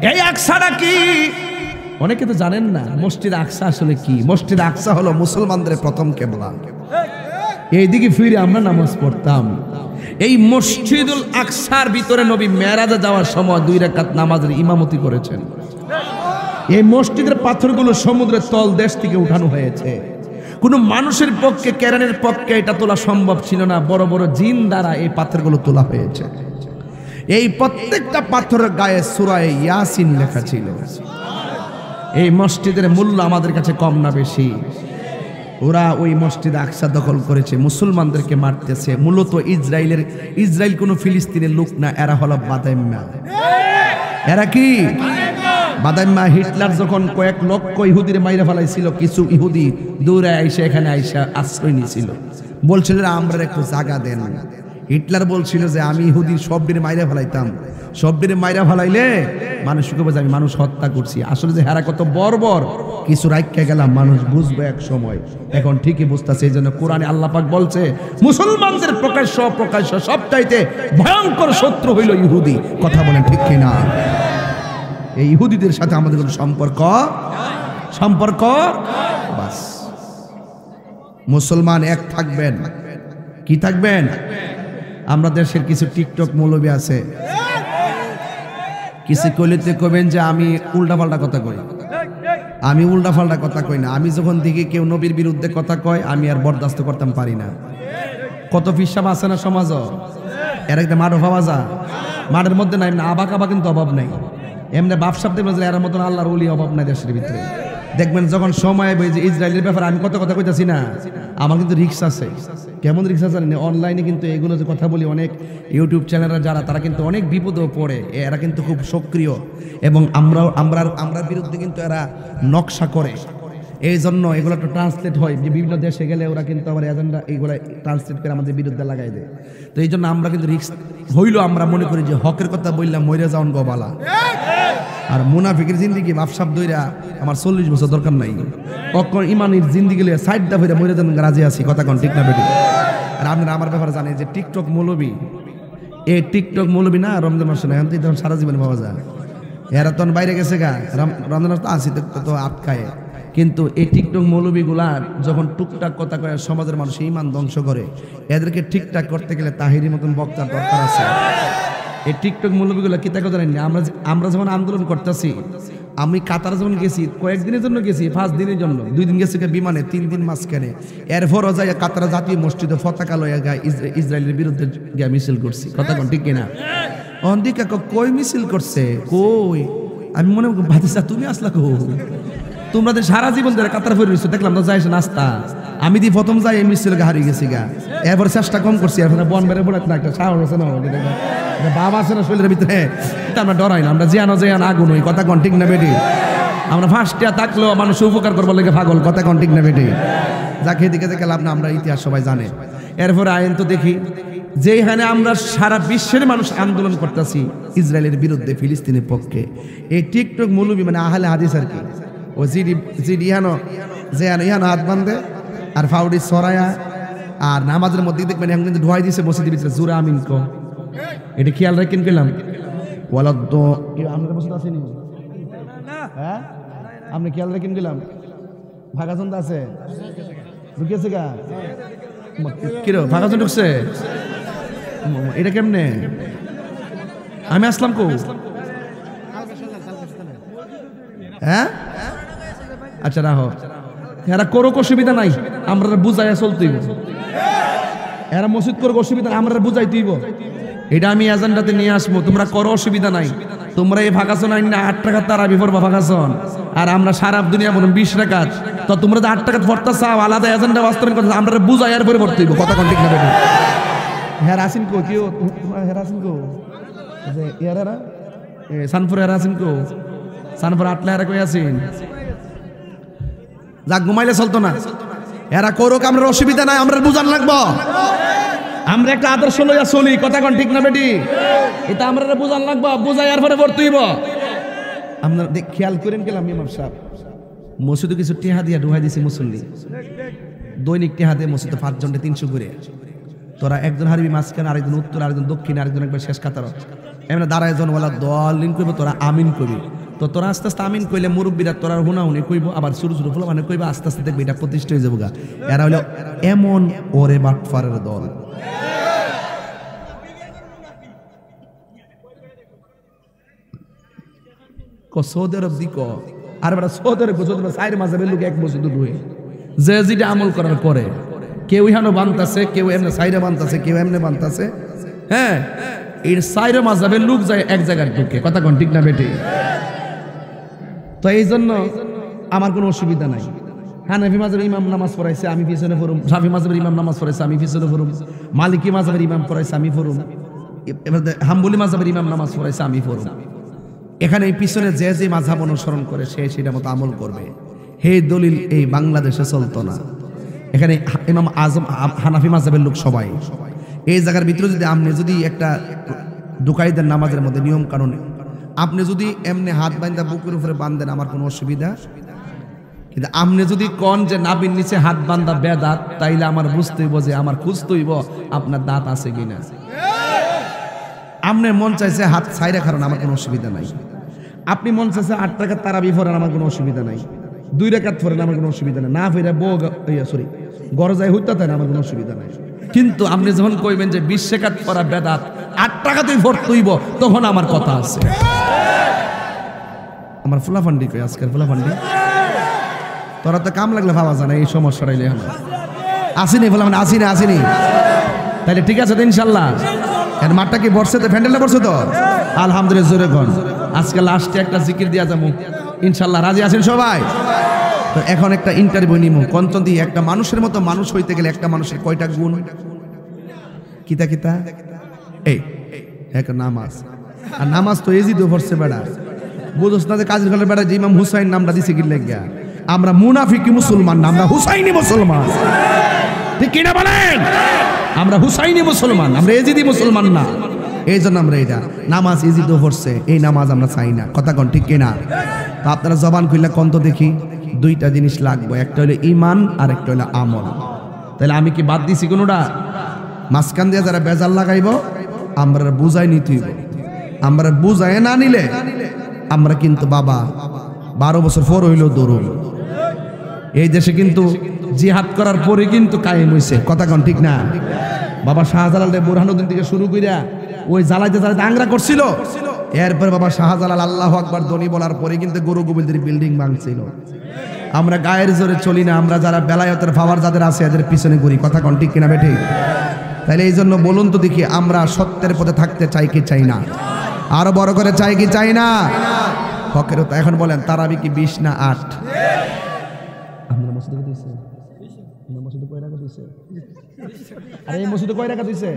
এই আকসাটা কি অনেকে তো জানেন না। মসজিদ আকসা আসলে কি? মসজিদ আকসা হলো মুসলমানদের প্রথম কিবলা। এইদিকে ফিরে আমরা নামাজ পড়তাম। এই মসজিদুল আকসার ভিতরে নবী মেরাজে যাওয়ার সময় 2 রাকাত নামাজের ইমামতি করেছেন। এই মসজিদের পাথরগুলো সমুদ্রের তল দেশ থেকে উঠানো হয়েছে। কোনো মানুষের পক্ষে, কেরানের পক্ষে এটা তোলা সম্ভব ছিল না। বড় বড় জিন দ্বারা এই পাথরগুলো তোলা হয়েছে। এই প্রত্যেকটা পাথরের গায়ে সূরা ইয়াসিন লেখা ছিল। এই মসজিদের মূল্য আমাদের কাছে কম না বেশি? ওরা ওই মসজিদ আকসা দখল করেছে, মুসলমানদেরকে মারতেছে। মূলত ইসরায়েল কোনো ফিলিস্তিনের লোক না, এরা হলো বাদাইম্মা। এরা কি বাদাইম্মা? হিটলার যখন কয়েক লক্ষ ইহুদির মাইরা ফেলাইছিল, কিছু ইহুদি দৌড়ে আইসা এখানে আইসা আশ্রয় নিয়েছিল। বলছিল আমরা একটু জায়গা দেন। হিটলার বলছিল যে আমি ইহুদির সবদিনে মাইরা ফেলাইতাম, সবদিনে মাইরা ফেলাইলে মানুষকে বোঝে আমি মানুষ হত্যা করছি। আসলে যে হেরা কত বর্বর, কিছু রাইখা গেলাম, মানুষ বুঝবে এক সময়। এখন ঠিকই বুঝতেছে। এই জন্য কোরআনে আল্লাহ পাক বলছে মুসলমানদের প্রকাশ্য অপ্রকাশ্য সবচাইতে ভয়ঙ্কর শত্রু হইল ইহুদি। কথা বলেন ঠিক কিনা? এই ইহুদিদের সাথে আমাদের কোনো সম্পর্ক বাস। মুসলমান এক থাকবেন। কি থাকবেন? আমরা দেশের কিছু টিকটক মৌলবী আছে, কিছু কইলেতে কবেন যে আমি উল্টাপাল্টা কথা কই। আমি উল্টাপাল্টা কথা কই না। আমি যখন দেখি কেউ নবীর বিরুদ্ধে কথা কয়, আমি আর বরদাস্ত করতাম পারি না। কত ফিসাব আছে না সমাজ, এর একটা মাঠ পাওয়া যা। মাঠের মধ্যে নাই না আবাক আবা, কিন্তু অভাব নাই। এমনি বাপসাপ দেখবেন এর মতন আল্লাহর ওলি অভাব নাই দেশের ভিতরে। দেখবেন যখন সময় হবে যে ইসরায়েলের ব্যাপারে আমি কত কথা কইতাছি না, আমার কিন্তু রিক্স আছে। কেমন রিক্স আছে জানেন? অনলাইনে কিন্তু এগুলো যে কথা বলি, অনেক ইউটিউব চ্যানেলরা যারা, তারা কিন্তু অনেক বিপদেও পড়ে। এরা কিন্তু খুব সক্রিয় এবং আমরা বিরুদ্ধে কিন্তু এরা নকশা করে। এই জন্য এগুলো একটু ট্রান্সলেট হয়, যে বিভিন্ন দেশে গেলে ওরা কিন্তু আবার এজেন্ডা এইগুলো ট্রান্সলেট করে আমাদের বিরুদ্ধে লাগাই দেয়। তো এই জন্য আমরা কিন্তু রিক্স হইলেও আমরা মনে করি যে হকের কথা বললাম মইরা যাওন গোবালা। আর মুনাফিকের জিন্দিগি বাপসাপ দইরা আমার 40 বছর দরকার নাই। অক্ষর ইমানের জিন্দিগি সাইড দা হইরা মইরা যান রাজি আছি। কথা কোন ঠিক না বেটি? আর আপনারা আমার ব্যাপারে জানেন যে টিকটক মৌলবী, এই টিকটক মৌলবী না রমজান মাসে না, এখন তো সারা জীবন পাওয়া যায়। এরা তখন বাইরে গেছে গা, রমজান মাস তো আসি তো আটকায়। কিন্তু এই টিকটক মৌলবীগুলা যখন টুকটাক কথা কয়ে সমাজের মানুষ ইমান ধ্বংস করে, এদেরকে ঠিকঠাক করতে গেলে তাহিরি মতন বক্তার দরকার আছে। এই টিকটক মৌলবীগুলা কি তাকে জানেন না? আমরা যখন আন্দোলন করতেছি, আমি কাতার যখন গেছি কয়েকদিনের জন্য গেছি, 5 দিনের জন্য, 2 দিন গেছি বিমানে, 3 দিন মাঝখানে। এরপরও যাই কাতার জাতীয় মসজিদে পতাকা লইয়া গায়ে ইসরায়েলের বিরুদ্ধে গিয়ে মিছিল করছি। কথা কোন ঠিক কিনা? অন্দিকা কই মিছিল করছে কই? আমি মনে ভাতিসা তুমি আসলা কো? তোমরা তো সারা জীবন ধরে কাতার ফিরে রয়েছো, দেখলাম তো যাইছে নাস্তা। আমি দি প্রথম যাই এই মিছিল হারিয়ে গেছি গা। এরপর চেষ্টা কম করছি, এরপরে বন বেড়ে পড়ে না একটা সাহস আছে না, বাবা আছে না শরীরের ভিতরে, আমরা ডরাই না, আমরা জিয়ানো জিয়ান আগুন হই। কথা কোন ঠিক না বেটি? আমরা ফার্স্টে থাকলেও মানুষ উপকার করবার লেগে পাগল। কথা কোন ঠিক না বেটি? যাকে এদিকে দেখে লাভ না, আমরা ইতিহাস সবাই জানে। এরপরে আইন তো দেখি যেখানে আমরা সারা বিশ্বের মানুষ আন্দোলন করতেছি ইসরায়েলের বিরুদ্ধে, ফিলিস্তিনের পক্ষে, এই টিকটক মৌলবী মানে আহলে হাদিস আর কি, ও জিডি ইহানো হাত বান্ধে আর ফাউডি সরায়া আর নামাজের মধ্যে দেখবেন এখন কিন্তু ঢুয়াই দিছে মসজিদের ভিতরে জোরে আমিন কো। এটা খেয়াল রাখেন পেলাম ওয়ালাদ আপনার বসে আসেনি? হ্যাঁ আপনি খেয়াল রাখেন গেলাম ভাগাচন্দ আছে ঢুকেছে গা কিরো ভাগাচন্দ ঢুকছে। এটা কেমনে? আমি আসলাম কো? হ্যাঁ আচ্ছা রাহো, এরা করো অসুবিধা নাই, আমরা বুঝাইয়া চলতেইব। এরা মসজিদ করো অসুবিধা, আমরা বুঝাই তুইব। এটা আমি এজেন্ডাতে নিয়ে আসবো, তোমরা করো অসুবিধা নাই। তোমরা এই ভাগাসন আইন না 8 টাকা তারা বিফরবা ভাগাসন, আর আমরা সারা দুনিয়া বলুন 20 টাকা। তো তোমরা তো 8 টাকা ভরতা চাও, আলাদা এজেন্ডা বাস্তবায়ন করতে, আমরা বুঝাই আর পরে ভরতে হইব। কথা কোন ঠিক না বেটা? হ্যাঁ আসিন কো কেউ? হ্যাঁ আসিন কো? ইয়ারা সানপুর এরা আসিন কো? সানপুর আটলা এরা কই আসিন? যা ঘুমাইলে চলতো না। এরা করুক, আমরা অসুবিধা নাই, আমরা বুঝান লাগবো। আমরা একটা আদর্শ লইয়া চলি। কথা কোন ঠিক না বেটি? এটা আমরা বুঝান লাগবো, বুঝাই আর পরে ভর্তি হইব। আপনারা খেয়াল করেন গেলাম ইমাম সাহেব মসজিদে কিছু টেহা দিয়া ঢুকাই দিছি মুসল্লি, দৈনিক টেহা দিয়ে মসজিদে 5 জনকে 300 করে। তোরা একজন হারবি মাঝখানে, আরেকজন উত্তর, আরেকজন দক্ষিণে, আরেকজন একবার শেষ কাতার। এমনি দাঁড়ায় জন বলা দল লিন করবো, তোরা আমিন করবি। তো তোরা আস্তে আস্তে আমিন কইলে মুরব্বীরা তোরা হুনাহুনি কইব, আবার ছোট ছোট ফুলা মানে কইবা, আস্তে আস্তে দেখবে এটা প্রতিষ্ঠা হয়ে যাবো গা। এরা হলো এমন ওরে বাটফারের দল। সৌদি আরব দিক আর বেটা সৌদি আরব সাইড মাঝে লোক এক বছর দুটো যে যেটা আমল করার পরে কেউ ইহানো বানতাছে, কেউ এমনি সাইডে বানতাছে, কেউ এমনি বানতাছে। হ্যাঁ এর সাইডে মাঝাবের লোক যায় এক জায়গায় ঢুকে। কথা কোন ঠিক না বেটি? তো এই জন্য আমার কোনো অসুবিধা নাই। হানাফি মাযহাবের ইমাম নামাজ পড়াইছে, আমি পিছনে পড়ুম। শাফি মাযহাবের ইমাম নামাজ পড়াইছে, আমি পিছনে পড়ুম। মালিকি মাযহাবের ইমাম পড়াইছে, আমি পড়ুম। এবার হাম্বলি মাযহাবের ইমাম নামাজ পড়াইছে, আমি পড়ুম। এখানে এই পিছনে যে যে মাযহাব অনুসরণ করে সে সেটা মতো আমল করবে। হে দলিল এই বাংলাদেশে চলতো না। এখানে ইমাম আজম হানাফি মাযহাবের লোক সবাই। এই জায়গার ভিতরে যদি আপনি যদি একটা দুকাইদের নামাজের মধ্যে নিয়ম কানুন আপনি যদি এমনি হাত বাঁধা বুকের উপরে বাঁধেন, আমার কোনো অসুবিধা। কিন্তু আপনি যদি কন যে নাবির নিচে হাত বাঁধা বেদাত, তাইলে আমার বুঝতে হইব যে আমার খুঁজতে হইব আপনার দাঁত আছে কিনা। আপনার মন চাইছে হাত ছাইরা কারণ আমার কোনো অসুবিধা নাই। আপনি মন চাইছে 8 টাকা তারাবি পড়েন, আমার কোনো অসুবিধা নাই। 2 রাকাত পড়েন, আমার কোনো অসুবিধা নাই। না ফিরে গরজায় হইতে তাই আমার কোনো অসুবিধা নাই। কিন্তু আপনি যখন কইবেন যে 20 রাকাত পড়া বেদাত, 8 টাকা তুই ভরতে হইব, তখন আমার কথা আছে। আমার ফুলাফান্ডি কই আজকের ফুলাফান্ডি তোরা তো কাম লাগলে ভাবা জানা এই সমস্যাটা আসিনি ফুলাফান্ডি আসিনি। তাহলে ঠিক আছে তো ইনশাল্লাহ। এর মাঠটা কি বর্ষে তো ফ্যান্ডেলটা বর্ষে তো আলহামদুলিল্লাহ জোরে গন। আজকে লাস্টে একটা জিকির দিয়া যাবো ইনশাল্লাহ। রাজি আছেন সবাই? তো এখন একটা ইন্টারভিউ নিমু। কঞ্চন দিয়ে একটা মানুষের মতো মানুষ হইতে গেলে একটা মানুষের কয়টা গুণ? কিতা কিতা এই এক নামাজ। আর নামাজ তো এজি তো পড়ছে বেড়া, বুঝোস না যে কাজের ঘরের বেড়া যে ইমাম হুসাইন নামটা দিছে কি লেগা? আমরা মুনাফিকি মুসলমান না, আমরা হুসাইনি মুসলমান। ঠিক কিনা বলেন? আমরা হুসাইনি মুসলমান, আমরা এজিদি মুসলমান না। এই জন্য আমরা এটা নামাজ ইজিদ পড়ছে, এই নামাজ আমরা চাই না। কথা কোন ঠিক কিনা? তো আপনারা জবান খুললে কোন তো দেখি 2টা জিনিস লাগবে, একটা হলো ঈমান আর একটা হলো আমল। তাহলে আমি কি বাদ দিছি কোনোটা? মাঝখান দিয়ে যারা বেজাল লাগাইব আমরা বুঝাই নিতে হইব। আমরা বুঝাই না নিলে আমরা কিন্তু বাবা 12 বছর পর হইলেও দৌড়ব। এই দেশে কিন্তু জিহাদ করার পরে কিন্তু কায়েম হইছে। কথা কোন ঠিক না? বাবা শাহজালাল বুরহানুদ্দিন থেকে শুরু কইরা ওই জ্বালাইতে জ্বালাইতে আংরা করছিল, এরপর বাবা শাহজালাল আল্লাহু আকবার ধ্বনি বলার পরে কিন্তু গুরু গোবিন্দের বিল্ডিং ভাঙছিল। আমরা গায়ের জোরে চলি না, আমরা যারা বেলায়েতের পাওয়ার যাদের আছে এদের পিছনে ঘুরি। কথা কোন ঠিক কিনা বেঠিক? তাহলে এই জন্য বলুন তো দেখি, আমরা সত্যের পথে থাকতে চাই কি চাই না? আরো বড় করে চাই কি চাই না? হকের তো এখন বলেন তারাবি কি 20 না 8? আমরা মসজিদে দিয়েছে, আমরা মসজিদে কয় রাকাত দিয়েছে? আরে এই মসজিদে কয় রাকাত দিয়েছে?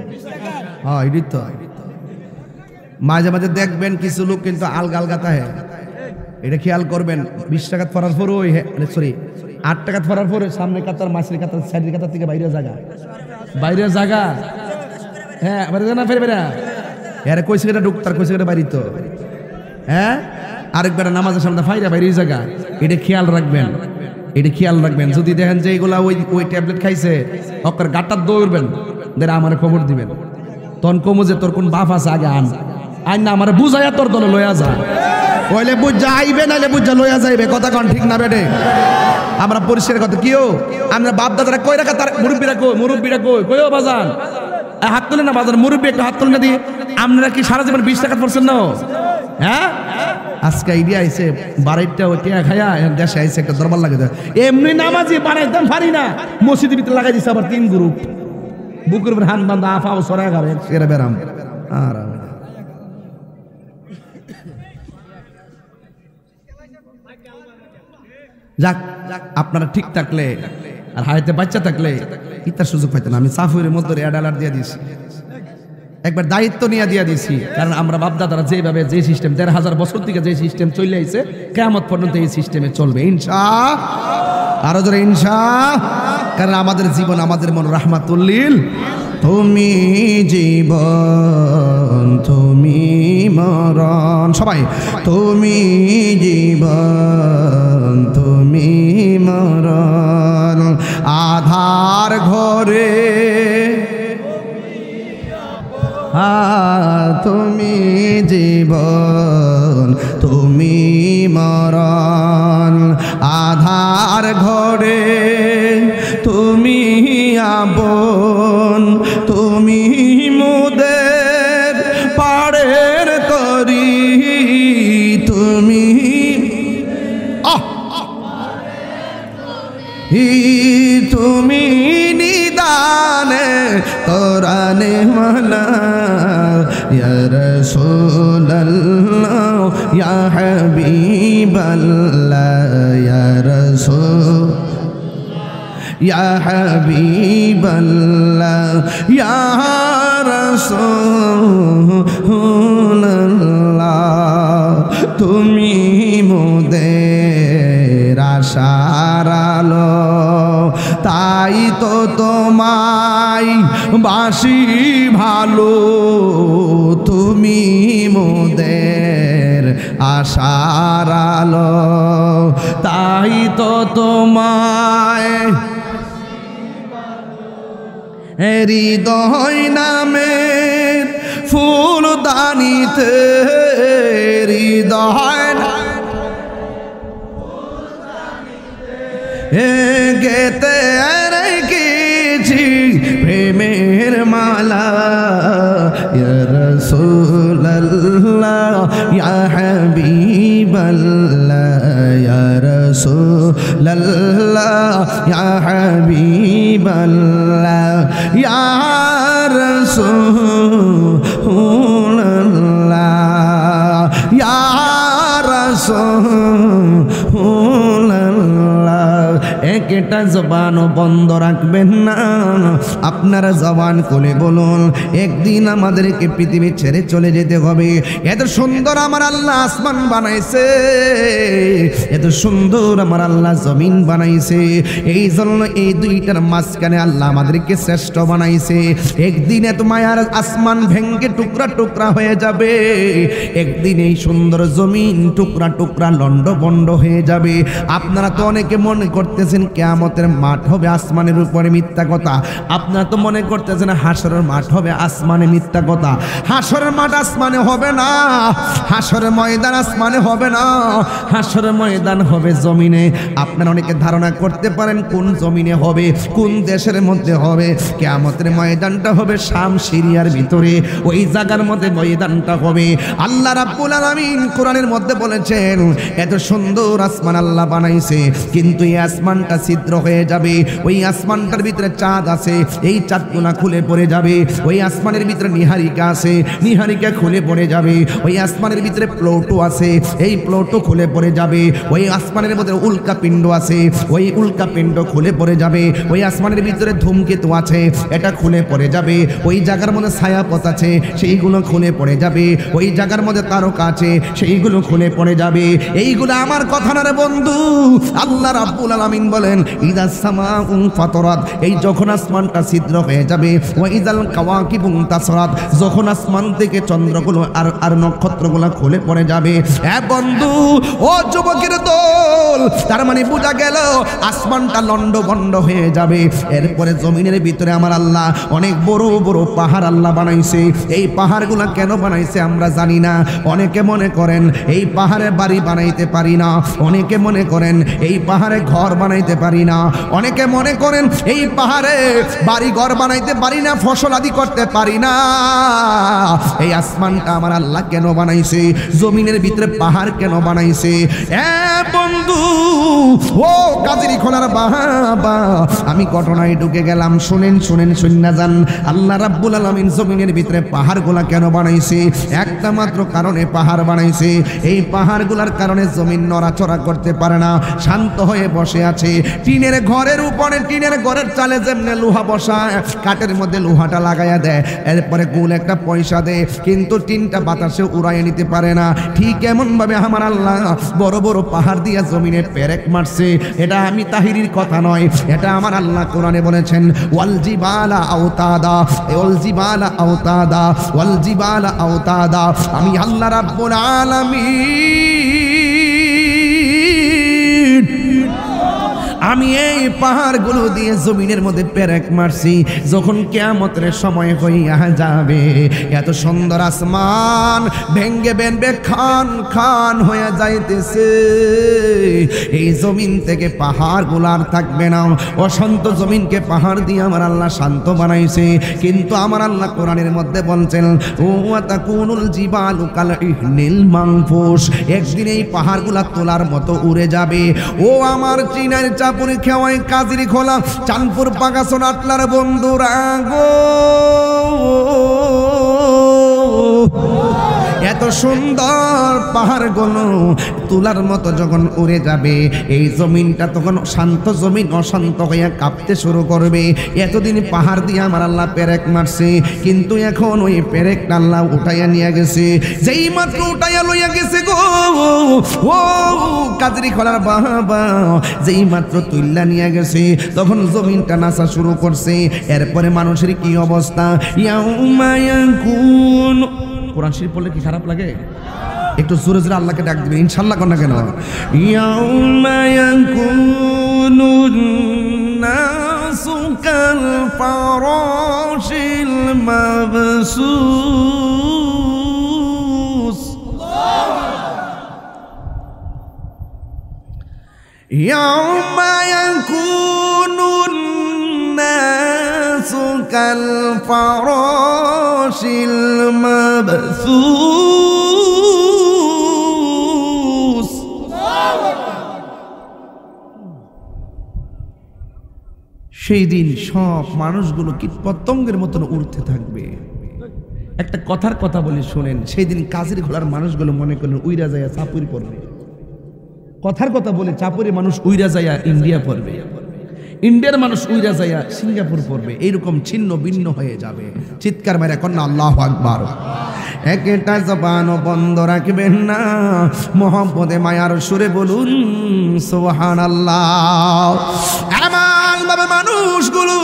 হ্যাঁ এটাই তো। মাঝে মাঝে দেখবেন কিছু লোক কিন্তু আলগা আলগা থাকে, এটা খেয়াল করবেন। 20 টাকা পড়ার পর ওই সরি 8 টাকা পড়ার পর সামনে কাতার মাছের কাতার সাইডের কাতার থেকে বাইরে জায়গা হ্যাঁ বাইরে না ফেরবে না এর কইছে এটা ঢুকতার কইছে এটা বাইরে তো হ্যাঁ আরেকবার নামাজের সামনে ফাইরা বাইরে জায়গা। এটা খেয়াল রাখবেন, এটা খেয়াল রাখবেন। যদি দেখেন যে এইগুলা ওই ট্যাবলেট খাইছে ওর গাটার দৌড়বেন, দেন আমার খবর দিবেন। তখন কমো যে তোর কোন বাপ আছে আগে আইন না আমার বুঝাইয়া তোর দলে লইয়া যা, কইলে বুঝা আইবে নাইলে বুঝা লইয়া যাইবে। কথা কোন ঠিক না বেটে? আমরা পরিষ্কার কথা কিও আমরা বাপ দাদারা কই রাখা, তার মুরব্বীরা কইও বাজান হাত তুলে না, বাজার মুরব্বী একটু হাত তুলে না দিয়ে। আপনারা কি সারা জীবন 20 টাকা পড়ছেন না? হ্যাঁ আজকে আইডিয়া আইছে বাড়িটা ওইটা খায়া দেশে আইছে একটা দরবার লাগে এমনি নামাজি বানাইতাম পারি না, মসজিদের ভিতরে লাগাই দিছে আবার 3 গ্রুপ, বুকের উপর হাত বান্ধা আফাও সরা গাবে সেরা বেরাম। আর যাক আপনারা ঠিক থাকলে আর হাইতে বাচ্চা থাকলে ইতার সুযোগ পাইতেন। আমি সাফুরের মধ্যে রেড অ্যালার্ট দিয়ে দিছি, একবার দায়িত্ব নিয়ে দিয়ে দিছি। কারণ আমরা বাপদাদারা যেভাবে যে সিস্টেম 1500 বছর থেকে যে সিস্টেম চলে আইছে কিয়ামত পর্যন্ত এই সিস্টেমে চলবে ইনশাআল্লাহ। আরো জোরে ইনশাআল্লাহ। কারণ আমাদের জীবন আমাদের মন রাহমাতুল্লিল। তুমি জীবন তুমি মরণ, সবাই তুমি জীবন তুমি মরণ, আধার ঘরে তুমি জীবন তুমি মরণ, আধার ঘরে তুমি আপন, তুমি মোদের পাড়ের তরি, তুমি তুমি নিদানে কোরআনে মালা, ইয়া রাসূলুল্লাহ ইয়া হাবিবাল্লাহ, ইয়া রাসূল ইয়া হাবিবাল্লাহ, ইয়া রাসূলুল্লাহ, তুমি মোদের আশার আলো, তাই তো তোমায় বাসি ভালো, তুমি মোদের আশার আলো, তাই তো তোমায় হৃদয় নামের ফুলদানিতে, হৃদয় গেতে রেখেছি প্রেমের মালা, ইয়া রাসূলুল্লাহ ইয়া হাবিবাল্লাহ, ইয়া রাসূলুল্লাহ ইয়া হাবিবাল্লাহ, ইয়া রাসূলুল্লাহ ইয়া রাসূলুল্লাহ। একটা জবানও বন্ধ রাখবেন না, আপনারা জবান খুলে বলুন একদিন আমাদেরকে পৃথিবী ছেড়ে চলে যেতে হবে। এত সুন্দর আমার আল্লাহ আসমান বানাইছে, এত সুন্দর আমার আল্লাহ জমিন বানাইছে, এই জন্য এই দুইটার মাঝখানে আল্লাহ আমাদেরকে শ্রেষ্ঠ বানাইছে। একদিন এত মায়ার আসমান ভেঙ্গে টুকরা টুকরা হয়ে যাবে, একদিন এই সুন্দর জমিন টুকরা টুকরা লন্ড বন্ড হয়ে যাবে। আপনারা তো অনেকে মনে করতেছেন কিয়ামতের মাঠ হবে আসমানের উপরে, মিথ্যা কথা। আপনারা তো মনে করতেছেন হাসরের মাঠ হবে আসমানে, মিথ্যা কথা। হাসরের মাঠ আসমানে হবে না, হাসরের ময়দান আসমানে হবে না, হাসরের ময়দান হবে জমিনে। আপনারা অনেকে ধারণা করতে পারেন কোন জমিনে হবে, কোন দেশের মধ্যে হবে। কিয়ামতের ময়দানটা হবে শাম সিরিয়ার ভিতরে, ওই জায়গার মধ্যে ময়দানটা হবে। আল্লাহ রাব্বুল আলামিন কোরআনের মধ্যে বলেছেন এত সুন্দর আসমান আল্লাহ বানাইছে, কিন্তু এই আসমানটা ছিদ্র হয়ে যাবে। ওই আসমানটার ভিতরে চাঁদ আছে, এই চাঁদগুলা খুলে পড়ে যাবে। ওই আসমানের ভিতরে নিহারিকা আছে, নিহারিকা খুলে পড়ে যাবে। ওই আসমানের ভিতরে প্লুটো আছে, এই প্লুটো খুলে পড়ে যাবে। ওই আসমানের মধ্যে উল্কা পিণ্ড আছে, ওই উল্কা পিণ্ড খুলে পড়ে যাবে। ওই আসমানের ভিতরে ধূমকেতু আছে, এটা খুলে পড়ে যাবে। ওই জায়গার মধ্যে ছায়াপথ আছে, সেইগুলো খুলে পড়ে যাবে। ওই জায়গার মধ্যে তারকা আছে, সেইগুলো খুলে পড়ে যাবে। এইগুলো আমার কথা না রে বন্ধু। আল্লাহ রাব্বুল আলামিন বলেন ইদাস সামাউ ফাতরাত, এই যখন আসমানটা ছিদ্র হয়ে যাবে। ওয়া ইদাল কাওয়াকিবু তাসরাত, যখন আসমান থেকে চন্দ্রগুলো আর নক্ষত্রগুলো খুলে পড়ে যাবে। হ্যাঁ বন্ধু, ও যুবকের দল, তার মানে বোঝা গেল আসমানটা লন্ডভন্ড হয়ে যাবে। এরপরে জমিনের ভিতরে আমার আল্লাহ অনেক বড় বড় পাহাড় আল্লাহ বানাইছে। এই পাহাড়গুলো কেন বানাইছে আমরা জানি না। অনেকে মনে করেন এই পাহাড়ে বাড়ি বানাইতে পারি না, অনেকে মনে করেন এই পাহাড়ে ঘর বানাইতে পারি না, অনেকে মনে করেন এই পাহাড়ে বাড়ি ঘর বানাইতে পারি না, ফসল আদি করতে পারি না। এই আসমানটা আমার আল্লাহ কেন বানাইছে, জমিনের ভিতরে পাহাড় কেন বানাইছে? বন্ধু, ও কাজেরি খোলার বাবা, আমি ঘটনায় ঢুকে গেলাম। শুনেন শুনেন, শুননা যান। আল্লাহ রাব্বুল আলামিন জমিনের ভিতরে পাহাড়গুলা কেন বানাইছে? একটা মাত্র কারণে পাহাড় বানাইছে। এই পাহাড়গুলার কারণে জমিন নড়াচড়া করতে পারে না, শান্ত হয়ে বসে আছে। টিনের ঘরের উপরে, টিনের ঘরের চালে যেমনে লোহা বসায়, কাঠের মধ্যে লোহাটা লাগাইয়া দেয়, এরপরে গোল একটা পয়সা দেয়, কিন্তু টিনটা বাতাসে উড়াইয়া নিতে পারে না। ঠিক এমন ভাবে আমার আল্লাহ বড় বড় পাহাড় দিয়া জমিনে পেরেক মারছে। এটা আমি তাহিরির কথা নয়, এটা আমার আল্লাহ কোরআনে বলেছেন ওয়াল জিবালা আওতাদা, ওয়াল জিবালা আওতাদা, ওয়াল জিবালা আওতাদা। আমি আল্লাহ রাব্বুল আলামিন, আমি এই পাহাড়গুলো দিয়ে জমিনের মধ্যে পেরেক মারছি। যখন কিয়ামতের সময় হইয়া যাবে, এত সুন্দর আসমান ভেঙ্গে ভেঙ্গে খান খান হয়ে যাইতেছে। এই জমিন থেকে পাহাড়গুলো আর থাকবে না। অশান্ত জমিনকে পাহাড় দিয়ে আমার আল্লাহ শান্ত বানাইছে। কিন্তু আমার আল্লাহ কোরআনের মধ্যে বলছেন ওয়া তাকুনুল জিবালু কাল ইহনিল মানফুস, একদিন এই পাহাড়গুলা তোলার মতো উড়ে যাবে। ও আমার চিনার চাপুরি খেওয়াই কাজেরি খোলা চাঁদপুর বাগাসন আটলার বন্ধুরা গো, এত সুন্দর পাহাড়গুলো তুলার মতো যখন উড়ে যাবে, এই জমিনটা তখন শান্ত জমিন অশান্ত হইয়া কাঁপতে শুরু করবে। এতদিন পাহাড় দিয়ে আমার আল্লাহ পেরেক মারছে, কিন্তু এখন ওই পেরেকটা আল্লাহ উঠাইয়া নিয়ে গেছে। যেই মাত্র উঠাইয়া লইয়া গেছে গো, ও কাজরি খোলার বাবা, যেই মাত্র তুইল্লা নিয়ে গেছে, তখন জমিনটা নাচা শুরু করছে। এরপরে মানুষের কি অবস্থা? ইয়াউমা ইয়াকুন, কোরআন শরীফ পড়লে কি খারাপ লাগে? একটু জোরে জোরে আল্লাহকে ডাক দিবেন, ইনশাআল্লাহ কোন না কেন? ইয়াউমা ইয়াকুনুন নাসু কাল ফারাশিল মাবসুস, ইয়াউমা ইয়াকুনুন নাসু কাল ফারাশিল মাবসুস। সেই দিন সব মানুষগুলো কীট পতঙ্গের মতন উড়তে থাকবে। একটা কথার কথা বলি শোনেন, সেই দিন কাজের ঘোড়ার মানুষগুলো মনে করেন উইরা যায় চাপুরি পড়বে। কথার কথা বলে চাপুরি মানুষ উইরা যায় ইন্ডিয়া পড়বে, ইন্ডিয়ার মানুষ উইরা যায় সিঙ্গাপুর পড়বে। এইরকম ছিন্ন ভিন্ন হয়ে যাবে। চিৎকার মেরে কন্যা আল্লাহু আকবার। একটা জবানও বন্ধ রাখবেন না, মোহাম্মদে মায়ার সুরে বলুন সুবহানাল্লাহ। এমন ভাবে মানুষগুলো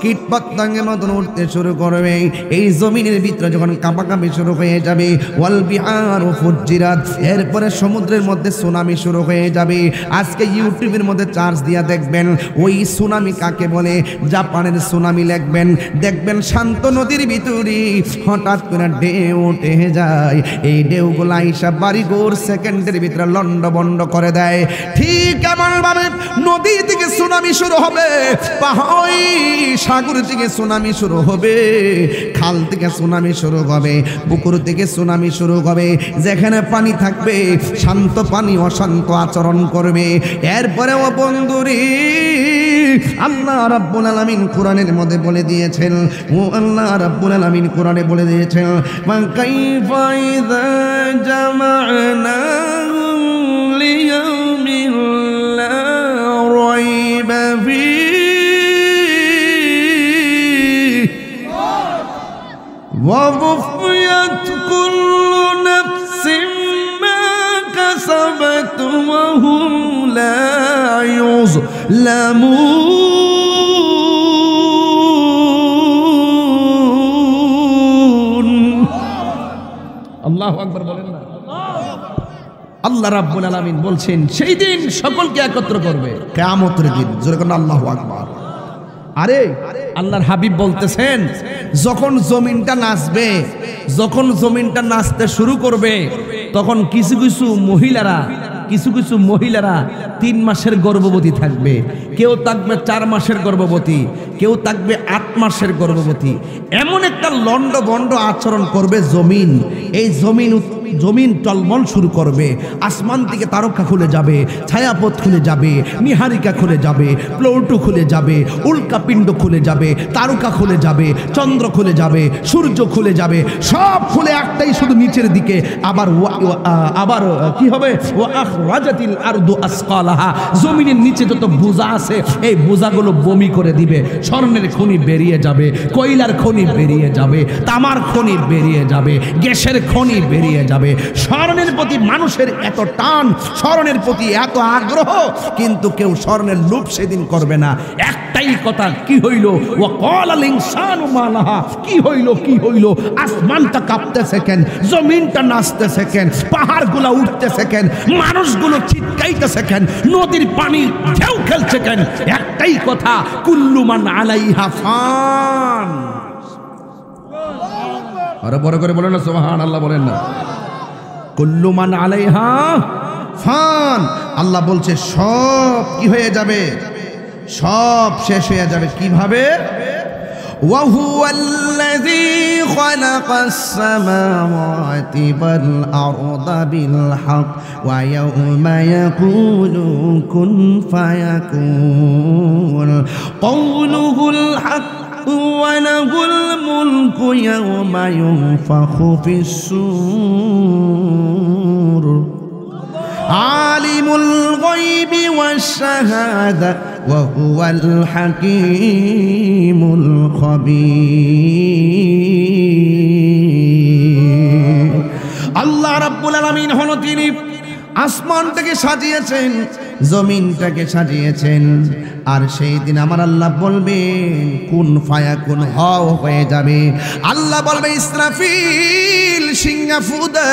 কীট পতঙ্গের মতন উঠতে শুরু করবে। এই জমিনের ভিতরে যখন কাঁপাকাঁপি শুরু হয়ে যাবে, ওয়াল বিহারু ফুজ্জিরাত, এরপরে সমুদ্রের মধ্যে সুনামি শুরু হয়ে যাবে। আজকে ইউটিউবের মধ্যে চার্জ দিয়া দেখবেন ওই সুনামি কাকে বলে। জাপানের সুনামি লিখবেন, দেখবেন শান্ত নদীর ভিতরে হঠাৎ করে ঢেউ উঠে যায়। এই ঢেউগুলো আইসা বাড়িঘর সেকেন্ডের ভিতরে লন্ডভন্ড করে দেয়। ঠিক এমনভাবে নদী থেকে সুনামি শুরু হবে, পাহাড়ি সাগর থেকে সুনামি শুরু হবে, খাল থেকে সুনামি শুরু হবে, পুকুর থেকে সুনামি শুরু হবে। যেখানে পানি থাকবে শান্ত পানি অশান্ত আচরণ করবে। এরপরে ও বন্ধুরি আল্লাহ রাব্বুল আলামিন কোরআনের মধ্যে বলে দিয়েছেন, ও আল্লাহ রাব্বুল আলামিন কোরআনে বলে দিয়েছেন, মা কাইফা ইযা জামা'নাহুম লিয়াউমিন লা রাইবা ফীহি ওয়া ওয়ফিয়াত কুল্লু নাফসিন মা কাসাবাত ওয়া হুম লা ইউযলামুন। আল্লাহু আকবার বলেন না। আল্লাহ রাব্বুল আলামিন বলছেন সেই দিন সকলকে একত্র করবে, কিয়ামতের দিন। জোরে বলেন আল্লাহু আকবার। আরে আল্লাহর হাবিব বলতেছেন যখন জমিনটা নাচবে, যখন জমিনটা নাচতে শুরু করবে, তখন কিছু কিছু মহিলারা 3 মাসের গর্ভবতী থাকবে, কেউ থাকবে 4 মাসের গর্ভবতী, কেউ থাকবে 8 মাসের গর্ভবতী। এমন একটা লন্ডভন্ড আচরণ করবে জমিন। এই জমিন টলমল শুরু করবে। আসমান থেকে তারকা খুলে যাবে, ছায়াপথ খুলে যাবে, নিহারিকা খুলে যাবে, প্লুটো খুলে যাবে, উল্কাপিণ্ড খুলে যাবে, তারকা খুলে যাবে, চন্দ্র খুলে যাবে, সূর্য খুলে যাবে, সব খুলে একটাই শুধু নিচের দিকে। আবার কি হবে? ওয়া আখরাজাতিল আরদু আসকালাহা, জমিনের নিচে যত বোঝা আছে এই বোঝাগুলো বমি করে দিবে। স্বর্ণের খনি বেরিয়ে যাবে, কয়লার খনি বেরিয়ে যাবে, তামার খনি বেরিয়ে যাবে, গ্যাসের খনি বেরিয়ে যাবে। স্বর্ণের প্রতি মানুষের এত টান, স্বর্ণের প্রতি এত আগ্রহ, কিন্তু কেউ স্বর্ণের লোভ সেদিন করবে না। একটাই কথা, কি হইল? ওয়া ক্বালাল ইনসানু মা লাহা, কি হইল? আসমানটা কাঁপতেছে কেন, জমিনটা নাচতেছে কেন, পাহাড়গুলো উঠতেছে কেন, মানুষগুলো চিৎকাইতেছে কেন, নদীর পানি ঢেউ খেলছে কেন? একটাই কথা, কুল্লু মান আলাইহা ফান। আরে বড় করে বলেন না সুবহানাল্লাহ, বলেন না। কুল্লু মান আলাইহা ফান। আল্লাহ বলছে সব কি হয়ে যাবে? সব শেষ হয়ে যাবে। কিভাবে? وهو الذي خلق السماوات والأرض بالحق ويوم يقول كن فيكون قوله الحق وله الملك يوم ينفخ في الصور عالم الغيب والشهادة وهو الحكيم الخبير। আল্লাহ রাব্বুল আলামিন হলো তিনি আসমানটাকে সাজিয়েছেন, জমিনটাকে সাজিয়েছেন। আর সেই দিন আমার আল্লাহ বলবেন কুন ফায়াকুন, হও হয়ে যাবে। আল্লাহ বলবে ইসরাফিল সিংহা ফু দে।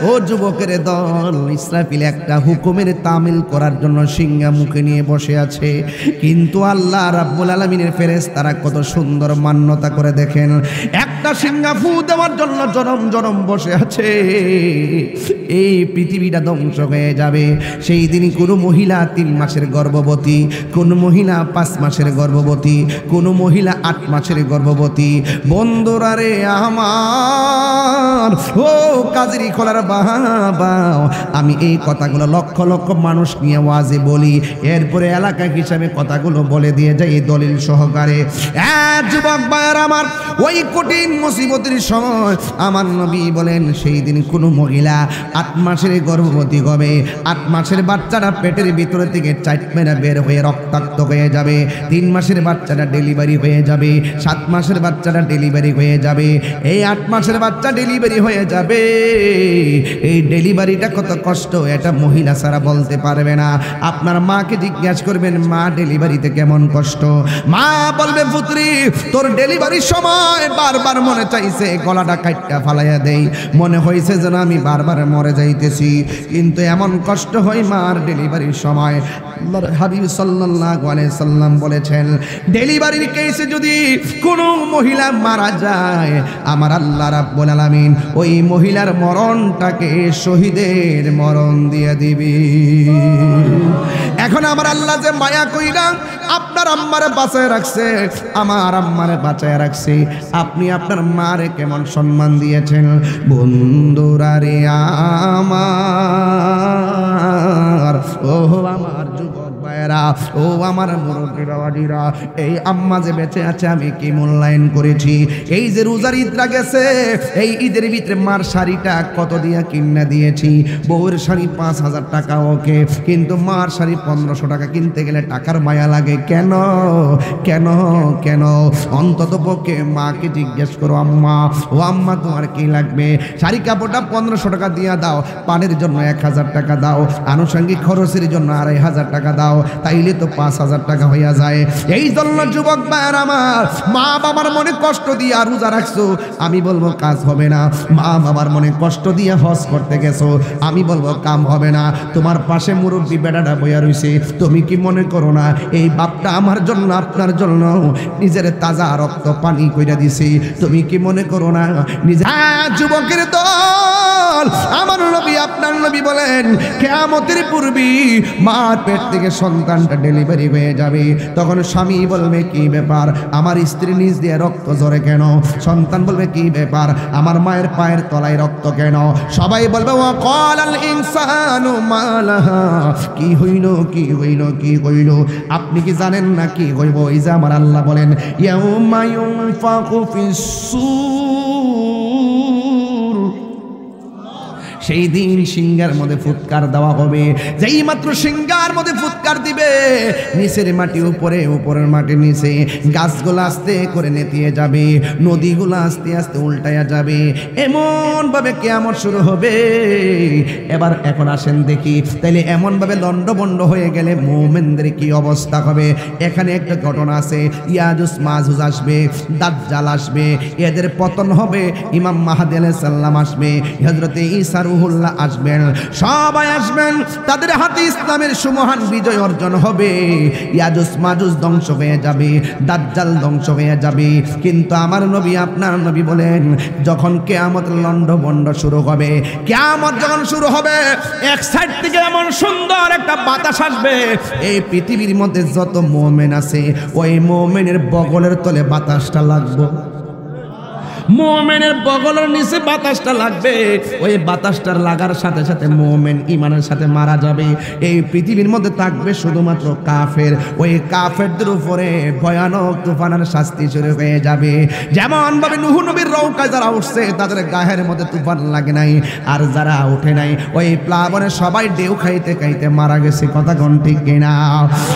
ও যুবকের দল, ইসরাফিল একটা হুকুমের তামিল করার জন্য সিংহা মুখে নিয়ে বসে আছে, কিন্তু আল্লাহ রাব্বুল আলামিনের ফেরেশতারা কত সুন্দর মান্যতা করে দেখেন। একটা সিংহা ফু দেওয়ার জন্য জনম জনম বসে আছে। এই পৃথিবীটা ধ্বংস হয়ে যাবে। সেই দিন কোনো মহিলা 3 মাসের গর্ভবতী, কোন মহিলা 5 মাসের গর্ভবতী, কোন মহিলা 8 মাসের গর্ভবতী। বন্ধুরা রে আমার, ও কাজেরি খোলার বাবা, আমি এই কথাগুলো লক্ষ লক্ষ মানুষ নিয়ে ওয়াজে বলি, এরপরে এলাকা হিসাবে কথাগুলো বলে দিয়ে যাই দলিল সহকারে। যুবক ভাইয়ের আমার, ওই কঠিন মুসিবতের সময় সময় আমার নবী বলেন সেই দিন কোনো মহিলা 8 মাসের গর্ভবতী হবে, 8 মাসের বাচ্চাটা পেটের ভিতর থেকে 4 মেরা বের হয়ে রক্তাক্ত হয়ে যাবে, 3 মাসের বাচ্চাটা ডেলিভারি হয়ে যাবে, 7 মাসের বাচ্চাটা ডেলিভারি হয়ে যাবে, এই 8 মাসের বাচ্চা ডেলিভারি হয়ে যাবে। এই ডেলিভারিটা কত কষ্ট এটা মহিলা ছাড়া বলতে পারবে না। আপনার মাকে জিজ্ঞাসা করবেন মা ডেলিভারিতে কেমন কষ্ট, মা বলবে পুত্রী তোর ডেলিভারির সময় বারবার মনে চাইছে গলাটা কাটটা ফালাইয়া দেই, মনে হয়েছে যেন আমি বারবার মরে যাইতেছি, কিন্তু এমন কষ্ট হয় মার ডেলিভারির সময়। আল্লাহর হাবিব সাল্লাল্লাহু আলাইহি সাল্লাম বলেছেন ডেলিভারির কেসে যদি কোনো মহিলা মারা যায় আমার আল্লাহ রাব্বুল আলামিন ওই মহিলার মরণটাকে শহীদের মরণ দিয়ে দিবি। এখন আমার আল্লাহ যে মায়া কইরা আপনার আম্মারে বাঁচায় রাখছে, আমার আম্মারে বাঁচায় রাখছে, আপনি আপনার মারে কেমন সম্মান দিয়েছেন। বন্ধুরা রে আমার, ও আমার যুবক ভাইরা, ও আমার মুরব্বী বাবাজিরা, এই আম্মা যে বেঁচে আছে আমি কি মূল্যায়ন করেছি। এই যে রোজার ঈদটা গেছে, এই ঈদের ভিতরে মার শাড়িটা কত দিয়া কিনে দিয়েছি, বউয়ের শাড়ি 5,000 টাকা ওকে, কিন্তু মার শাড়ি 1500 টাকা কিনতে গেলে টাকার মায়া লাগে। কেন কেন কেন? অন্তত পক্ষে মাকে জিজ্ঞেস করো আম্মা, ও আম্মা তোমার কি লাগবে, শাড়ি কাপড়টা 1500 টাকা দিয়া দাও, পানের জন্য 1000 টাকা দাও, আনুষঙ্গিক খরচের জন্য 2500 টাকা দাও, তাইলে তো 5000 টাকা হইয়া যায়। এই জন্য যুবক ভাইয়ের আমার, মা বাবার মনে কষ্ট দিয়া রোজা রাখছো, আমি বলবো কাজ হবে না। মা বাবার মনে কষ্ট দিয়া হজ করতে গেছো, আমি বলবো কাম হবে না। তোমার পাশে মুরব্বী বেটাটা বইয়া রইছে, তুমি কি মনে করো না এই বাপটা আমার জন্য আপনার জন্য নিজের তাজা রক্ত পানি কইরা দিছে? তুমি কি মনে করো না নিজে? যুবকের দল, আমার নবী আপনার নবী বলেন কিয়ামতের পূর্বে মার পেট থেকে সন্তানটা ডেলিভারি হয়ে যাবে, তখন স্বামী বলবে কি ব্যাপার, আমার স্ত্রী নিজ দিয়ে রক্ত ঝরে কেন? সন্তান বলবে কি ব্যাপার, আমার মায়ের পায়ের তলায় রক্ত কেন? সবাই বলবে ওয়া ক্বালাল ইনসানু মা লাহা, কি হইল কি হইল কি হইল? আপনি কি জানেন না কি হইব? এই যে আমার আল্লাহ বলেন ইয়াউমা ইউনফাকু ফিস সূর, সেই দিন সিংহার মধ্যে ফুৎকার দেওয়া হবে। যেই মাত্র সিংহার মধ্যে ফুৎকার দিবে, নিচের মাটি উপরে, উপরের মাটি নিচে, গাছগুলো আস্তে করে নেতিয়ে যাবে, নদীগুলো আস্তে আস্তে উল্টায়া যাবে, এমন ভাবে কিয়ামত শুরু হবে। এবার এখন আসেন দেখি, তাইলে এমন ভাবে লন্ডভন্ড হয়ে গেলে মুমিনদের কি অবস্থা হবে? এখানে একটা ঘটনা আছে, ইয়াজুজ মাজুজ আসবে, দাজ্জাল আসবে, এদের পতন হবে, ইমাম মাহদী আলাইহিস সালাম আসবে, হযরতে ঈসা রুহুল্লাহ আসবেন, সবাই আসবেন, তাদের হাতে ইসলামের সুমহান বিজয় অর্জন হবে। ইয়াজুজ মাজুজ ধ্বংস হয়ে যাবে, দাজ্জাল ধ্বংস হয়ে যাবে, কিন্তু আমার নবী আপনার নবী বলেন যখন কিয়ামত লন্ডভন্ড শুরু হবে, কিয়ামত যখন শুরু হবে, এক সাইড থেকে এমন সুন্দর একটা বাতাস আসবে, এই পৃথিবীর মধ্যে যত মুমিন আছে ওই মুমিনের বগলের তলে বাতাসটা লাগবে, মুমিনের বগলের নিচে বাতাসটা লাগবে, ওই বাতাসটার লাগার সাথে সাথে মুমিন ঈমানের সাথে মারা যাবে। এই পৃথিবীর মধ্যে থাকবে শুধুমাত্র কাফের, ওই কাফেরদের উপরে ভয়ানক তুফানের শাস্তি শুরু হয়ে যাবে। যেমন ভাবে নূহ নবীর নৌকায় যারা উঠছে তাদের গায়ের মধ্যে তুফান লাগে নাই, আর যারা উঠে নাই ওই প্লাবনে সবাই ঢেউ খাইতে খাইতে মারা গেছে। কথা কোন ঠিক কিনা?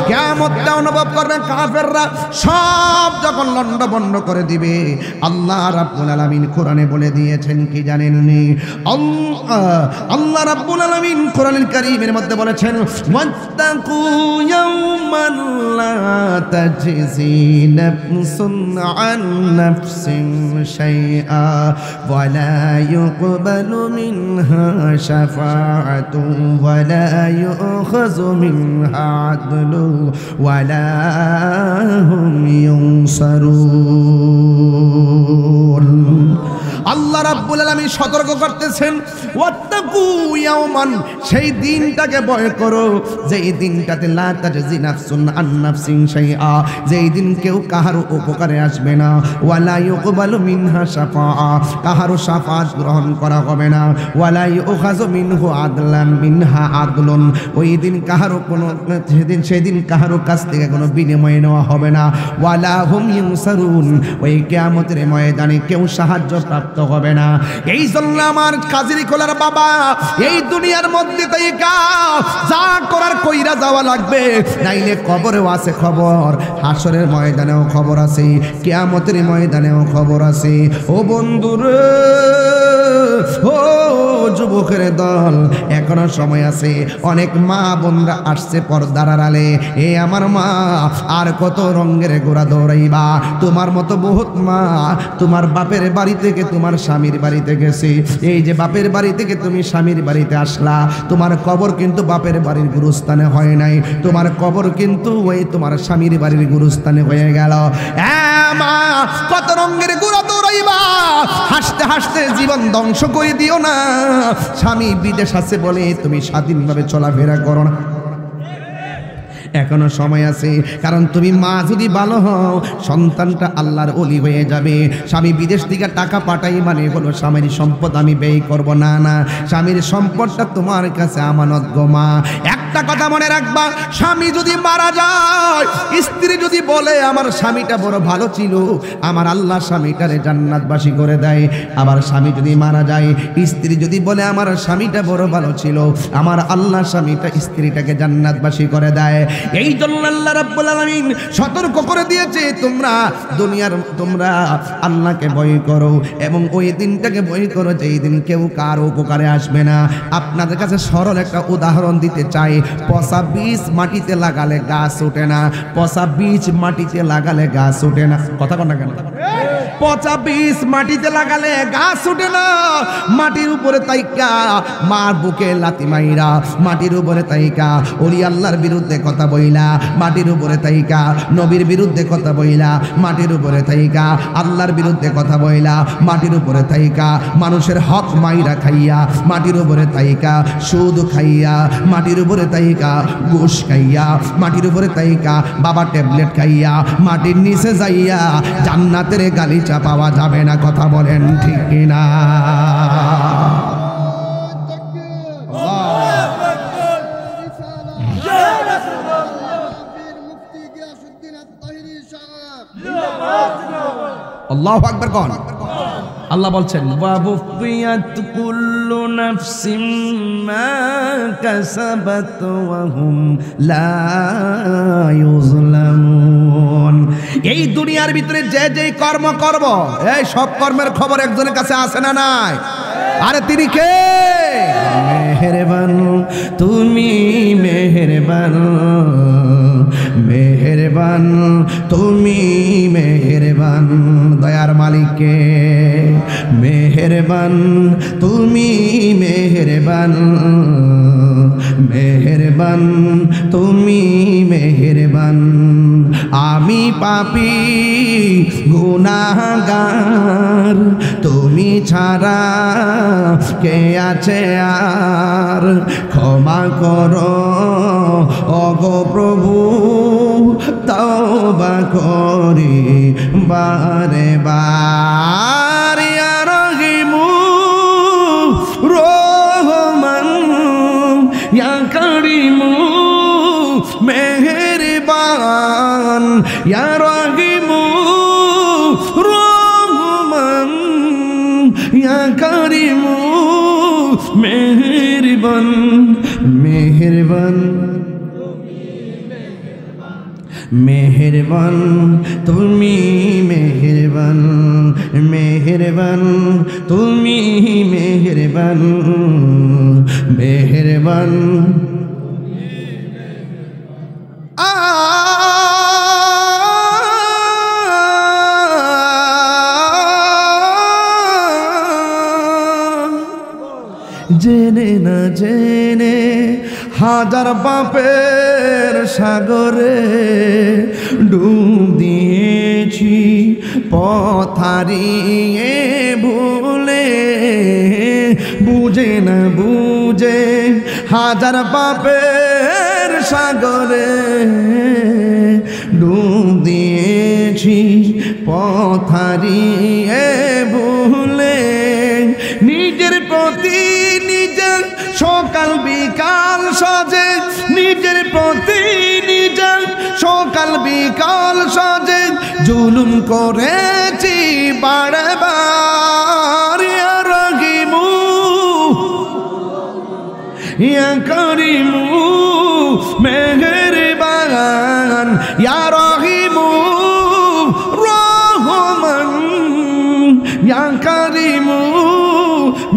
কিয়ামতটা অনুভব করবে কাফেররা, সব যখন লন্ডভন্ড করে দিবে। আল্লাহ রাব্বুল আলামিন কোরআনে বলে দিয়েছেন কি জানেননি? আল্লাহ রাব্বুল আলামিন কোরআনুল কারীমের মধ্যে বলেছেন ওয়াত্তাকু ইয়াওমান লা তাজজি নাফসুন আন নাফসিন শাইআ ওয়া লা ইউকবালু মিনহা শাফাআতুন ওয়া লা ইউখাযু মিনহা আদলু ওয়া লা হুম ইউনসারুন। আল্লাহ রাব্বুল আলামিন সতর্ক করতেছেন ওয়াত্তাকু ইয়াওমান, সেই দিনটাকে ভয় করো যেই দিনটাতে লা তাজজি নাফসুন আন নাফসিন শাইআ, যেই দিন কেউ কাহারও উপকারে আসবে না, ওয়ালা ইউকবালু মিনহা শাফাআ, কাহারও শাফাআত গ্রহণ করা হবে না, ওয়ালা ইউখাযু মিনহু আদলান মিনহা আদলুন, ওই দিন কাহারও কোনো সেদিন কাহারও কাছ থেকে কোনো বিনিময় নেওয়া হবে না, ওয়ালা হুম ইউনসারুন, ওই কিয়ামতের ময়দানে কেউ সাহায্য প্রাপ্ত প্রাপ্ত হবে না। এই জন্য আমার কাজী কোলার বাবা এই দুনিয়ার মধ্যে তাইকা যা করার কইরা যাওয়া লাগবে, নাইলে কবরেও আছে খবর, হাসরের ময়দানেও খবর আছে, কিয়ামতের ময়দানেও খবর আছে। ও বন্ধুরে, ও যুবকের দল, এখনো সময় আছে। অনেক মা বোনরা আসছে পর্দার আড়ালে। এ আমার মা, আর কত রঙের গোড়া দৌড়াইবা? তোমার মতো বহুত মা তোমার বাপের বাড়ি থেকে তোমার স্বামীর বাড়িতে গেছে। এই যে বাপের বাড়ি থেকে তুমি স্বামীর বাড়িতে আসলা, তোমার কবর কিন্তু বাপের বাড়ির গুরুস্থানে হয় নাই, তোমার কবর কিন্তু ওই তোমার স্বামীর বাড়ির গুরুস্থানে হয়ে গেল। মা, কত রঙের গোড়া দৌড়াইবা? হাসতে হাসতে জীবন ধ্বংস করে দিও না। স্বামী বিদেশ আছে বলে তুমি স্বাধীনভাবে চলাফেরা করো না, এখনো সময় আছে। কারণ তুমি মা যদি ভালো হও, সন্তানটা আল্লাহর ওলি হয়ে যাবে। স্বামী বিদেশ থেকে টাকা পাঠাই মানে হলো স্বামীর সম্পদ আমি ব্যয় করব না, না, স্বামীর সম্পদটা তোমার কাছে আমানত গো মা। একটা কথা মনে রাখবা, স্বামী যদি মারা যায়, স্ত্রী যদি বলে আমার স্বামীটা বড় ভালো ছিল, আমার আল্লাহ স্বামীটারে জান্নাতবাসী করে দেয়। আবার স্বামী যদি মারা যায়, স্ত্রী যদি বলে আমার স্বামীটা বড় ভালো ছিল, আমার আল্লাহ স্বামীটা স্ত্রীটাকে জান্নাতবাসী করে দেয়। এই জন্য আল্লাহ রাব্বুল আলামিন সতর্ক করে দিয়েছে, তোমরা আল্লাহকে ভয় করো এবং ওই দিনটাকে ভয় করো যেই দিন কেউ কারো উপকারে আসবে না। আপনাদের কাছে সরল একটা উদাহরণ দিতে চাই। পচা বীজ মাটিতে লাগালে গাছ ওঠে না, পচা বীজ মাটিতে লাগালে গাছ ওঠে না। কথা কন না কেন? পচা বীজ মাটিতে লাগালে গাছ ওঠে না। মাটির উপরে তাইকা মার বুকে লাথি মাইরা, মাটির উপরে তাইকা ওলি আল্লাহর বিরুদ্ধে কথা বইলা, মাটির উপরে তাইকা নবীর বিরুদ্ধে কথা বইলা, মাটির উপরে তাইকা আল্লাহর বিরুদ্ধে কথা বইলা, মাটির উপরে তাইকা মানুষের হক মাইরা খাইয়া, মাটির উপরে তাইকা সুদ খাইয়া, মাটির উপরে তাইকা ঘুষ খাইয়া, মাটির উপরে তাইকা বাবা ট্যাবলেট খাইয়া, মাটির নিচে যাইয়া জান্নাতের গালিচা পাওয়া যাবে না। কথা বলেন ঠিক কিনা? আল্লাহু আকবার কোন? আল্লাহ বলছেন ওয়াবুফিয়াত কুল্লু নাফসিম মা কাসাবাত ওয়া হুম লা ইউজলামুন। এই দুনিয়ার ভিতরে যে যে কর্ম করব, এই সব কর্মের খবর একজনের কাছে আছে না নাই? আরে তিনি কে? মেহেরবান, তুমি মেহেরবান, মেহেরবান, তুমি মেহেরবান, দয়ার মালিককে মেহেরবান, তুমি মেহেরবান, মেহেরবান, তুমি মেহেরবান। আমি পাপী গুনাহগার, তুমি ছাড়া কে আছে আর? ক্ষমা করো ওগো প্রভু, তওবা করি বারে বার। ইয়া রহিমু রহমান, ইয়া করিমু মেহেরবান, ইয়া রহিমু রহমান, ইয়া করিমু মেহেরবান, মেহেরবান, মেহেরবান, তুমি মেহেরবান, মেহেরবান, তুমি মেহেরবান, মেহেরবান। জেনে না জেনে হাজার পাপের সাগরে ডুব দিয়েছি, পথ হারিয়ে ভুলে, বুঝে না বুঝে হাজার পাপের সাগরে ডুব দিয়েছি, পথ হারিয়ে ভুলে। নিজের প্রতি নিজের সকাল বিকাল সাজে, নিজের প্রতি নিজের সকাল বিকাল সাজে জুলুম করেছি বারবার। ইয়া কারিমু মেহেরবান ইয়া রহিমু রহমান ইয়া কারিমু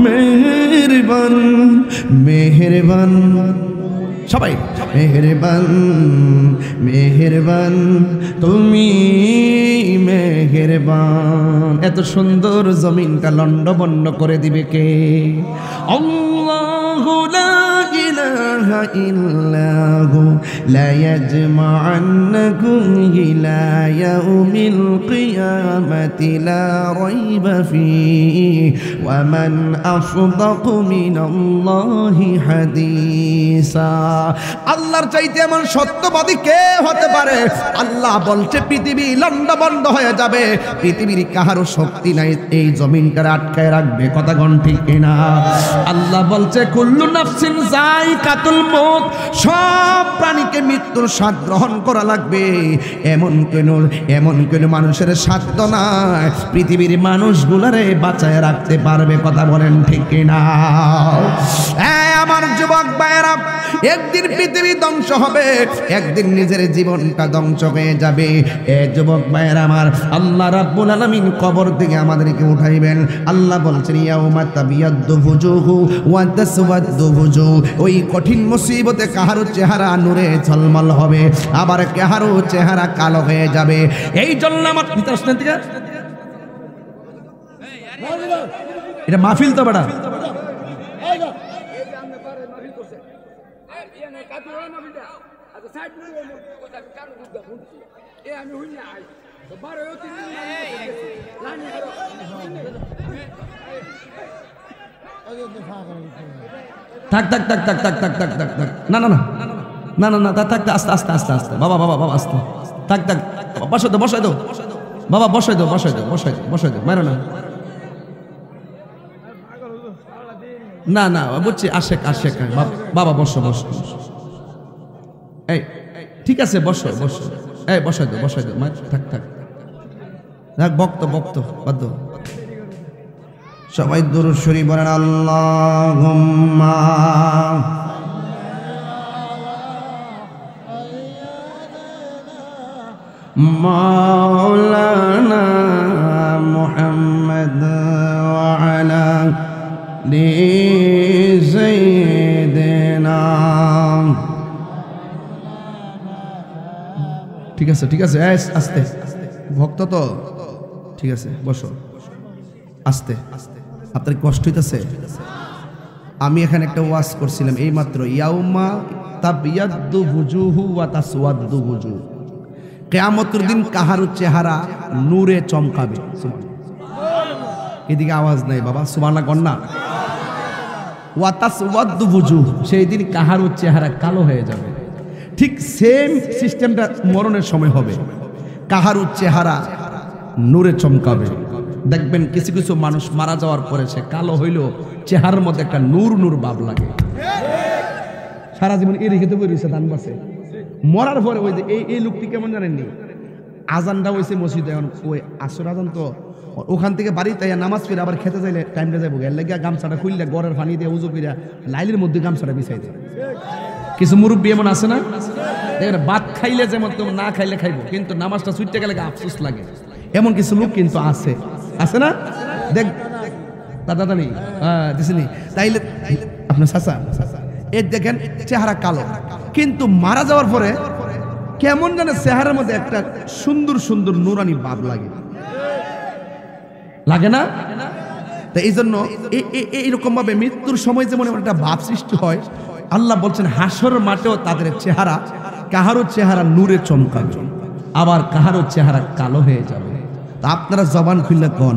মেহেরবান মেহেরবান সবাই মেহেরবান মেহেরবান তুমি মেহেরবান। এত সুন্দর জমিনটা লন্ডভন্ড করে দিবে কে? আল্লাহু লা ইলাহা ইল্লাহু লা ইয়াজমা'আন্নাকুম ইলা ইয়াউমিল কিয়ামাতি লা রাইবা ফীহি ওয়া মান আসদাকু মিনাল্লাহি হাদিসা। আল্লাহর চাইতে এমন সত্যবাদী কে হতে পারে? আল্লাহ বলছে পৃথিবী লন্ডভন্ড হয়ে যাবে, পৃথিবীর কাহারও শক্তি নাই এই জমিনটা আটকায় রাখবে। কথা কোন ঠিক কিনা? আল্লাহ বলছে কুল্লু নাফসিন যায়কাতুল মউত, সব প্রাণীকে মৃত্যুর স্বাদ গ্রহণ করা লাগবে। এমন কোন মানুষের সাধ্য নাই পৃথিবীর মানুষগুলারে বাঁচায় রাখতে পারবে। কথা বলেন ঠিক কিনা? আমার যুবক ভাইয়েরা, একদিন পৃথিবী ধ্বংস হবে, একদিন নিজের জীবনটা ধ্বংস হয়ে যাবে। এ যুবক ভাইয়েরা আমার, আল্লাহ রাব্বুল আলামিন কবর থেকে আমাদেরকে উঠাইবেন। আল্লাহ বলছেন ইয়াউমা তাবিয়াদ্দু ফুজুহু ওয়া তাসওয়াদ্দু ফুজুহ, ওই কঠিন মুসিবতে কাহারো চেহারা নূরে ঝলমল হবে, আবার কাহারো চেহারা কালো হয়ে যাবে। এই জন্য আমার এটা মাহফিল তো বড় থাক থাক থাক থাক থাক থাক থাক থাক থাক না না না না না না থাক আস্তে আস্তে আস্তে আস্তে বাবা বাবা বাবা আস্তে থাক থাক বসাই দাও বসাই দাও বাবা বসাই দাও বসাই দাও বসাই দাও বসাই দাও মারো না না না বুঝছি আশেক আশেক বাবা বসো বসো এই ঠিক আছে বসো বসো এই বসাই দাও থাক থাক থাক বক্ত বক্ত বাদ দাও। সবাই দুরূদ শরীফ বলেন আল্লাহুম্মা মাওলানা মুহাম্মদ ওয়া আলা আলি সাইয়্যিদিনা। ঠিক আছে ঠিক আছে আস্তে ভক্ত তো ঠিক আছে বসো আস্তে। আপনার কষ্ট হইতেছে? আমি এখানে একটা ওয়াজ করছিলাম এই মাত্র, ইয়াউমা তাবিয়াদ্দু বুজুহু ওয়া তাসওয়াদ্দু বুজুহ, কিয়ামতের দিন কাহারও চেহারা নূরে চমকাবে। এদিকে আওয়াজ নাই বাবা, সুবহানাল্লাহ কন্যা। ওয়া তাসওয়াদ্দু বুজুহ, সেই দিন কাহারও চেহারা কালো হয়ে যাবে। ঠিক সেম সিস্টেমটা মরণের সময় হবে, কাহারও চেহারা নূরে চমকাবে। দেখবেন কিছু কিছু মানুষ মারা যাওয়ার পরে সে কালো হইলেও চেহারার মধ্যে একটা নূর নূর ভাব লাগে। সারা জীবন এই রেখে তো বেরিয়েছে ধান বাসে, মরার পরে ওই যে এই লোকটি কেমন জানেননি, আজানটা হয়েছে মসজিদে, এখন ওই আসর আজান তো ওখান থেকে বাড়িতে নামাজ পড়ে আবার খেতে যাইলে টাইমটা যাবো, এর লেগে গামছাটা খুললে গড়ের পানি দিয়ে উজু করিয়া লাইলের মধ্যে গামছাটা বিছাই দেয়। কিছু মুরব্বী এমন আছে না, দেখবেন ভাত খাইলে যেমন তুমি না খাইলে খাইবো, কিন্তু নামাজটা ছুটতে গেলে আফসোস লাগে। এমন কিছু লোক কিন্তু আছে আছে না, দেখ দাদা নেই দিসনি তাইলে আপনার চাচা এর দেখেন চেহারা কালো, কিন্তু মারা যাওয়ার পরে কেমন যেন চেহারার মধ্যে একটা সুন্দর সুন্দর নুরানি ভাব লাগে, লাগে না? তো এই জন্য এইরকম ভাবে মৃত্যুর সময় যেমন একটা ভাব সৃষ্টি হয়, আল্লাহ বলছেন হাসর মাঠেও তাদের চেহারা, কাহারও চেহারা নূরে চমকাবে, আবার কাহারও চেহারা কালো হয়ে যাবে। তা আপনারা জবান খুললে কোন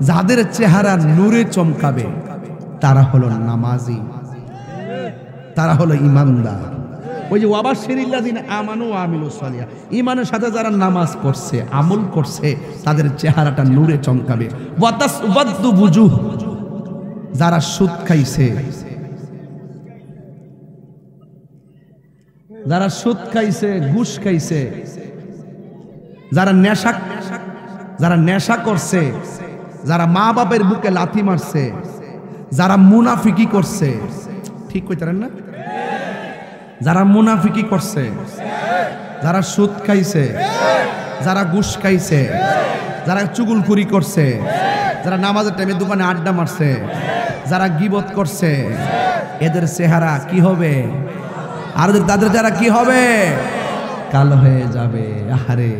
যাদের চেহারা নূরে চমকাবে তারা হলো নামাজি, তারা হলো ইমানদার। ওই যে ওয়াবাশশিরিল্লাযিনা আমানু ওয়া আমিলুস সালিহাত, ঈমানের সাথে যারা নামাজ পড়ছে আমল করছে তাদের চেহারাটা নূরে চমকাবে। ওয়া তাসওয়াদ্দু বুজুহ, যারা সুদ খাইছে, যারা সুদ খাইছে ঘুষ খাইছে, যারা নেশা করছে, যারা মা বাপের বুকে লাথি মারছে, যারা মুনাফিকি করছে, ঠিক কইতারেন না? যারা মুনাফিকি করছে, যারা সুদ খাইছে, যারা ঘুষ খাইছে, যারা চুগলখুরি করছে, যারা নামাজের টাইমে দোকানে আড্ডা মারছে, যারা গীবত করছে, এদের চেহারা কি হবে? আর তাদের যারা কি হবে? কালো হয়ে যাবে। আরে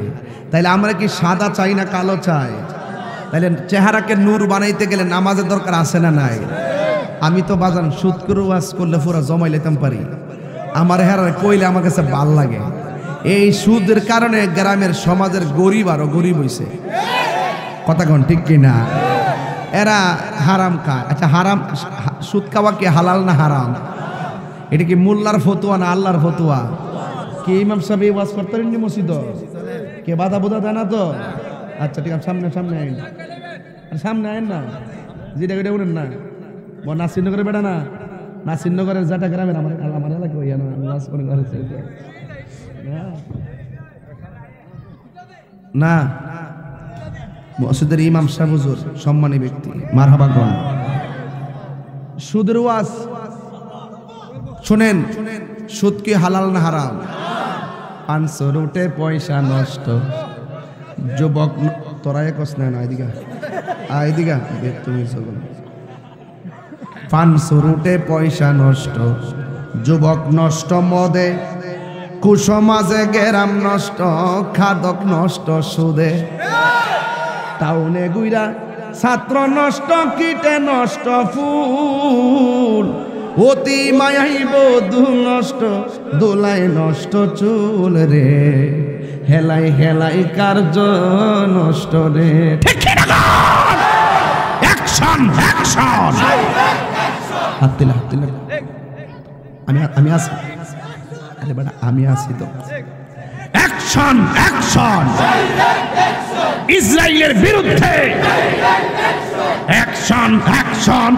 তাইলে আমরা কি সাদা চাই না কালো চাই? তাইলে চেহারাকে নূর বানাইতে গেলে নামাজের দরকার আছে না নাই? আমি তো বাজান সুদ করে ওয়াজ করলে পুরো জমাই লেতাম পারি। আমার হেরার কইলে আমার কাছে ভাল লাগে। এই সুদের কারণে গ্রামের সমাজের গরিব আরো গরিব হইছে। কথা কোন ঠিক কিনা? এরা হারাম খায়। আচ্ছা হারাম সুদ খাওয়া কি হালাল না হারাম? এটা কি মোল্লার ফতুয়া না আল্লাহর ফতুয়া? কে ইমাম সাহেব এই ওয়াজ করতেন নি মসজিদ? কে বাধা বোধা দেয় না তো? আচ্ছা ঠিক আছে, সামনে সামনে আইন, সামনে আইন না, যেটা ওইটা উঠেন না। নাসিরনগরে বেড়া না, নাসিরনগরের জাটা গ্রামের আমার আমার এলাকা হইয়া না ওয়াজ করে না। মসজিদের ইমাম সাহেব হুজুর সম্মানী ব্যক্তি, মারহাবা কোন। সুদের ওয়াজ শুনেন, সুদ কি হালাল না হারাম? 500 রুটে পয়সা নষ্ট, যুবক তোরা একস না এদিকে এদিকে তুমি 500 রুটে পয়সা নষ্ট, যুবক নষ্ট মদে, কুসমাজে গেরাম নষ্ট, খাদক নষ্ট সুদে, টাউনে গুইরা ছাত্র নষ্ট, কীটে নষ্ট ফুল, অতি মায়াই বধূ নষ্ট, দোলায় নষ্ট চুল রে, হেলাই হেলাই কার্য নষ্ট রে। অ্যাকশন অ্যাকশন, হাত দিলে হাত দিলে। আমি আছি, আরে বেটা আমি আছি তো। অ্যাকশন অ্যাকশন, ইসরায়েলের বিরুদ্ধে অ্যাকশন অ্যাকশন,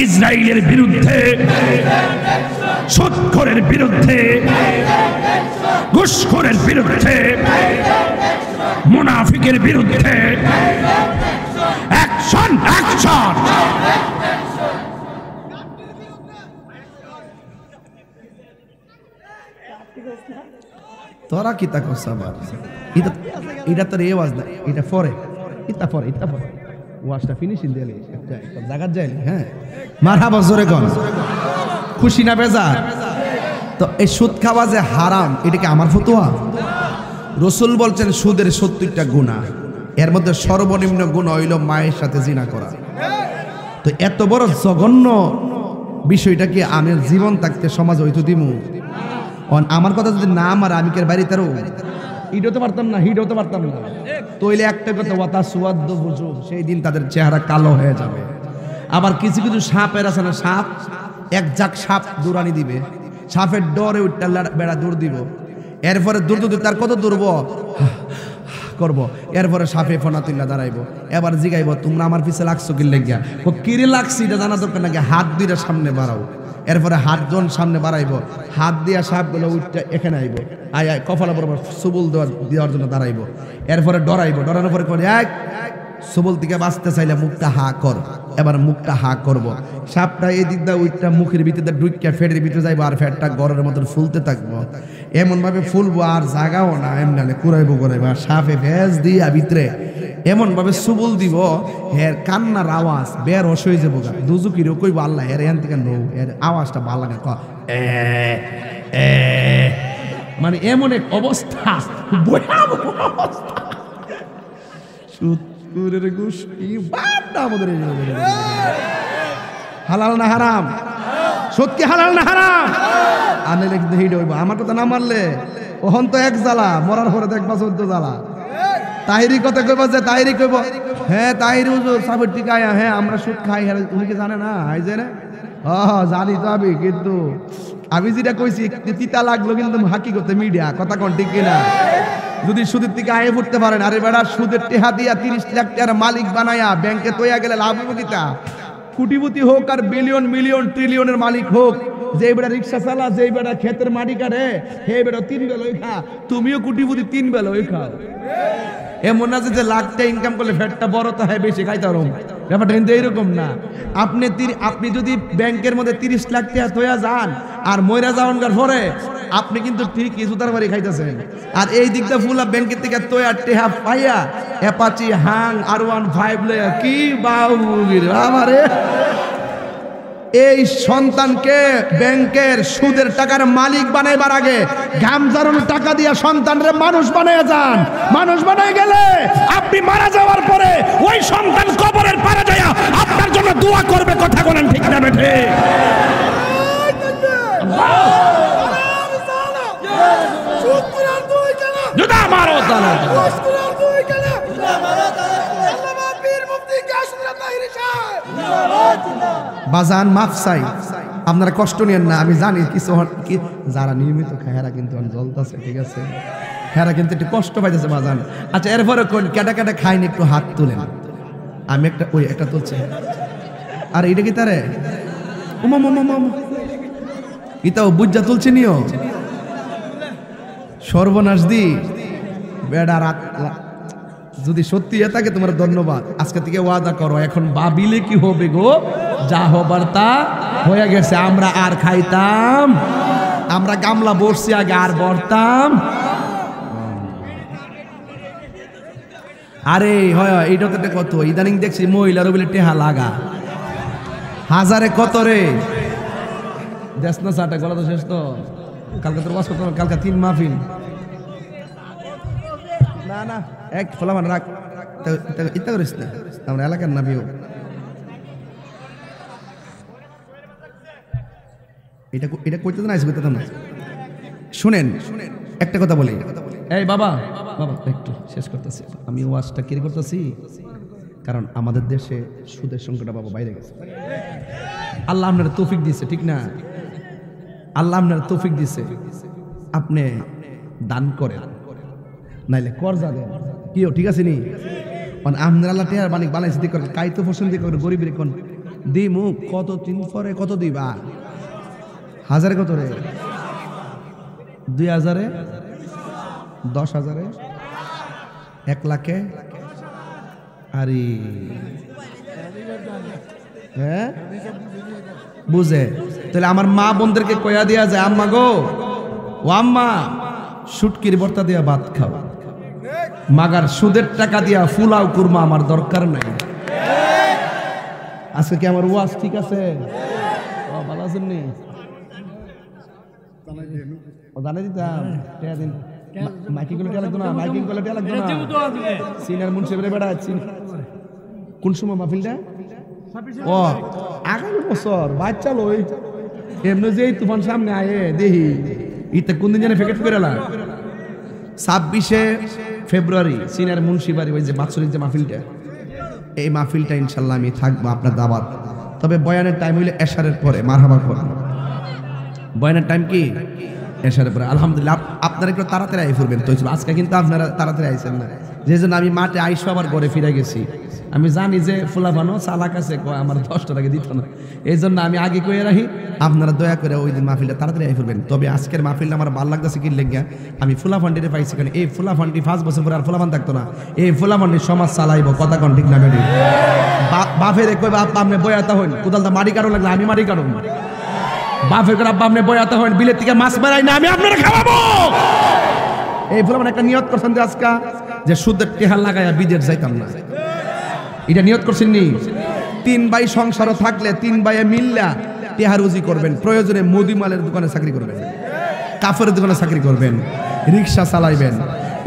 ইসরায়েলের বিরুদ্ধে, সুদখোরের বিরুদ্ধে, ঘুষখোরের বিরুদ্ধে, মুনাফিকের বিরুদ্ধে অ্যাকশন অ্যাকশন। তোরা কি তা করছ আবার? এটা তোর এই ওয়াজ না, এটা পরে, এটা পরে, এটা পরে ওয়াজটা ফিনিশিং দিলে জায়গা যাইলে। হ্যাঁ মারহাবা, জোরে কোন। খুশি না বেজার? তো এই সুদ খাওয়া যে হারাম, এটা কি আমার ফতোয়া? রাসূল বলছেন সুদের 70টা গুনাহ, এর মধ্যে সর্বনিম্ন গুনাহ হইল মায়ের সাথে জিনা করা। তো এত বড় জঘন্য বিষয়টা কি আমি জীবন থাকতে সমাজ হইতো দিমু? আমার কথা যদি না আমার আমি কে বাড়িতেও হিট হতে পারতাম না, হিট হতে পারতাম না। তৈলে একটা কথা ওয়াতা সুয়াদ্দ বুঝো, সেই দিন তাদের চেহারা কালো হয়ে যাবে। আবার কিছু কিছু সাপের আছে না, সাপ এক ঝাঁক সাপ দৌড়ানি দিবে, সাপের ডরে উঠটা বেড়া দৌড় দিব, এরপরে দূর দূর তার কত দৌড়ব করবো, এরপরে সাপে ফোনা তুল্লা দাঁড়াইবো, এবার জিগাইব তোমরা আমার পিছে লাগছো কি লেগিয়া? ও কিরে লাগছি এটা জানা দরকার নাকি, হাত দিয়ে সামনে বাড়াও। এরপরে হাতজন সামনে বাড়াইব, হাত দিয়া সাপগুলো উঠটা এখানে আইব, আয় আয় কপালা বরাবর সুবল দেওয়ার জন্য দাঁড়াইব। এরপরে ডরাইব, ডরানোর পরে করে এক সুবল থেকে বাঁচতে চাইলে মুখটা হা কর, এবার মুখটা হা করব। সাপটা এই দিক দা ওইটা মুখের ভিতরে ঢুকিয়া ফেটের ভিতরে যাইবো, আর ফেটটা গড়ের মতন ফুলতে থাকবো। এমন ভাবে ফুলবো আর জাগাও না, এমনি কুড়াইবো কুড়াইবো, আর সাপে ভেজ দিয়া ভিতরে এমন ভাবে সুবল দিব, এর কান্নার আওয়াজ বের অস হয়ে যাবো। দুজুকিরও কইব আল্লাহ এর এখান থেকে নো, এর আওয়াজটা ভালো লাগে, মানে এমন এক অবস্থা, ভয়াবহ অবস্থা। আমাদের হালাল না হারাম? সত্যি হালাল না হারাম? আনলে কিন্তু হিট হইব। আমার কথা না মারলে ওহন তো এক জ্বালা, মরার পরে দেখবা 14 জ্বালা। তাহিরি কথা কইবা যে তাহিরি কইব, হ্যাঁ তাহিরি হুজুর সাবের টিকা, হ্যাঁ আমরা সুদ খাই, উনি কি জানে না? আই জানে, জানি তো আমি, কিন্তু আমি যেটা কইছি তিতা লাগলো, কিন্তু হাকিকতে মিডিয়া কথা কোন ঠিক কিনা? যদি সুদের থেকে আয় পড়তে পারেন, আরে বেড়া সুদের টেহা দিয়া 30 লাখ টাকার মালিক বানায়া ব্যাংকে তৈয়া গেলে লাভ হইব কিতা? কোটিপতি হোক আর বিলিয়ন মিলিয়ন ট্রিলিয়নের মালিক হোক, যে বেটা রিক্সা চালা, যে বেটা ক্ষেতের মাটি কাটে, হে বেটা 3 বেলা খা, তুমিও কোটিপতি 3 বেলা খাও। এমন না যে লাখটা ইনকাম করলে ফ্যাটটা বড় তো হয় বেশি খাইতে পারো, ব্যাপারটা কিন্তু এইরকম না। আপনি যদি ব্যাংকের মধ্যে 30 লাখ টাকা তোয়া যান আর ময়রা যাওয়ার পরে আপনি কিন্তু ঠিক জুতার বাড়ি খাইতেছেন, আর এই দিকটা ফুলা ব্যাংকের থেকে তোয়া টেহা পাইয়া অ্যাপাচি হাং R15 লয়া কি বাউগির আমারে। এই সন্তানকে ব্যাংকের সুদের টাকার মালিক বানাইবার আগে ঘাম ঝরানো টাকা দিয়া সন্তানরে মানুষ বানাইয়া যান। মানুষ বানাই গেলে আপনি মারা যাওয়ার পরে ওই সন্তান কবরের পারে যায়া আপনার জন্য দোয়া করবে। কথা বলেন ঠিক না বেঠে? জুতা মারো তালা বাজান মাফ চাই, আপনারা কষ্ট নিয়েন না। আমি জানি কিছু যারা নিয়মিত খায় হেরা কিন্তু জ্বলতেছে, ঠিক আছে, হেরা কিন্তু একটু কষ্ট পাইতেছে বাজান। আচ্ছা এরপরে কোন কেটা কেটা খাইনি একটু হাত তুলেন। আমি একটা তুলছে, আর এটা কি তারে ইতাও বুঝা তুলছে নিও সর্বনাশ দি বেড়া রাত। যদি সত্যি এ থাকে তোমার ধন্যবাদ। আজকে থেকে ওয়াদা করো, এখন ভাবিলে কি হবে গো, যা হবার তা হয়ে গেছে। আমরা আর খাইতাম, আমরা গামলা বসছি আগে আর বরতাম। আরে হয় এইটা তো কত ইদানিং দেখছি মহিলারও বলে টেহা লাগা হাজারে কত রে। দেশ না চাটা গলা তো শেষ তো। কালকে তোর বাস করতে কালকে 3 মাহফিল না না এক ফলামান রাখ ইত্যা করিস না, আমরা এলাকার না বিও। এটা করতে না করতে না। শুনেন একটা কথা বলি, এই বাবা বাবা একটু শেষ করতেছি। আমি ওয়াজটা কি করতেছি কারণ আমাদের দেশে সুদের সংখ্যাটা বাবা বাইরে গেছে। আল্লাহ আপনার তৌফিক দিয়েছে, ঠিক না? আল্লাহ আপনার তৌফিক দিয়েছে, আপনি দান করেন, নাইলে কর্জা দেন, কিও ঠিক আছে নি? আপনার আল্লাহ টেহার বানিক বানাইছে দিয়ে করে কাইতো পছন্দ করে গরিবের কোন দি মুখ কত 3 পরে কত দিবা? হাজারে কত রে? 2000-এ 10,000-এ 1 লাখে আরে হ্যাঁ বুঝে। তাহলে আমার মা বোনদেরকে কয়া দিয়া যায়, আম্মা গো ও আম্মা শুটকির ভর্তা দিয়া ভাত খাও, মাগার সুদের টাকা দিয়া ফুলাও কুরমা আমার দরকার নাই। আজকে কি আমার ওয়াজ ঠিক আছে? ভালো আছেন নি? জানাই দিতাম দিন মাইকিং গুলো লাগতো না, মাইকিং গুলো লাগতো না। সিনিয়র মুন্সিপালে বেড়া কোন সময় মাহফিলটা? ও আগামী বছর বাচ্চা লই এমনি যে তুফান সামনে আয়ে দেখি ইতে কোন দিন জানে ফেকেট করে এলা 26শে ফেব্রুয়ারি সিনিয়র মুন্সিপারি ওই যে বাৎসরিক যে মাহফিলটা, এই মাহফিলটা ইনশাল্লাহ আমি থাকবো আপনার দাওয়াত। তবে বয়ানের টাইম হইলে এশারের পরে, মারহাবা করে। বয়ানের টাইম কি? এশারের পরে। আলহামদুলিল্লাহ আপনারা একটু তাড়াতাড়ি আই ফুরবেন তো। আজকে কিন্তু আপনারা তাড়াতাড়ি আইছেন না, যে জন্য আমি মাঠে আইসো আবার ঘরে ফিরে গেছি। আমি জানি যে ফুলাফানো চালাক আছে, আমার 10 টাকা দিত না, এই জন্য আমি আগে কয়ে রাখি। আপনারা দয়া করে ওই দিন মাহফিলটা তাড়াতাড়ি আই ফুরবেন। তবে আজকের মাহফিলটা আমার ভালো লাগতেছে কি লেগে, আমি ফুলাফান্ডিরে পাইছি, কারণ এই ফুলাফান্ডি 5 বছর পরে আর ফুলাফান থাকতো না, এই ফুলাফান্ডি সমাজ চালাইব। কথা কোন ঠিক না বেডি? বাপের কই বাপ আপনি বয়াতা হইন, কোদালটা মারি কাটো লাগলে আমি মারি কাটো। বাপের করে আব্বা আপনি বয়াতা হইন, বিলের থেকে মাছ মারাই না, আমি আপনারা খাওয়াবো। এই ফুলাফান একটা নিয়ত করছেন যে আজকে যে সুদের টেহা লাগাইয়া বিদেশ যাইতাম না, এটা নিয়ত করছেন নি? 3 ভাই সংসারও থাকলে 3 ভাইয়ে মিল্লা টেহা রুজি করবেন, প্রয়োজনে মুদিমালের দোকানে চাকরি করবেন, কাপড়ের দোকানে চাকরি করবেন, রিক্সা চালাইবেন,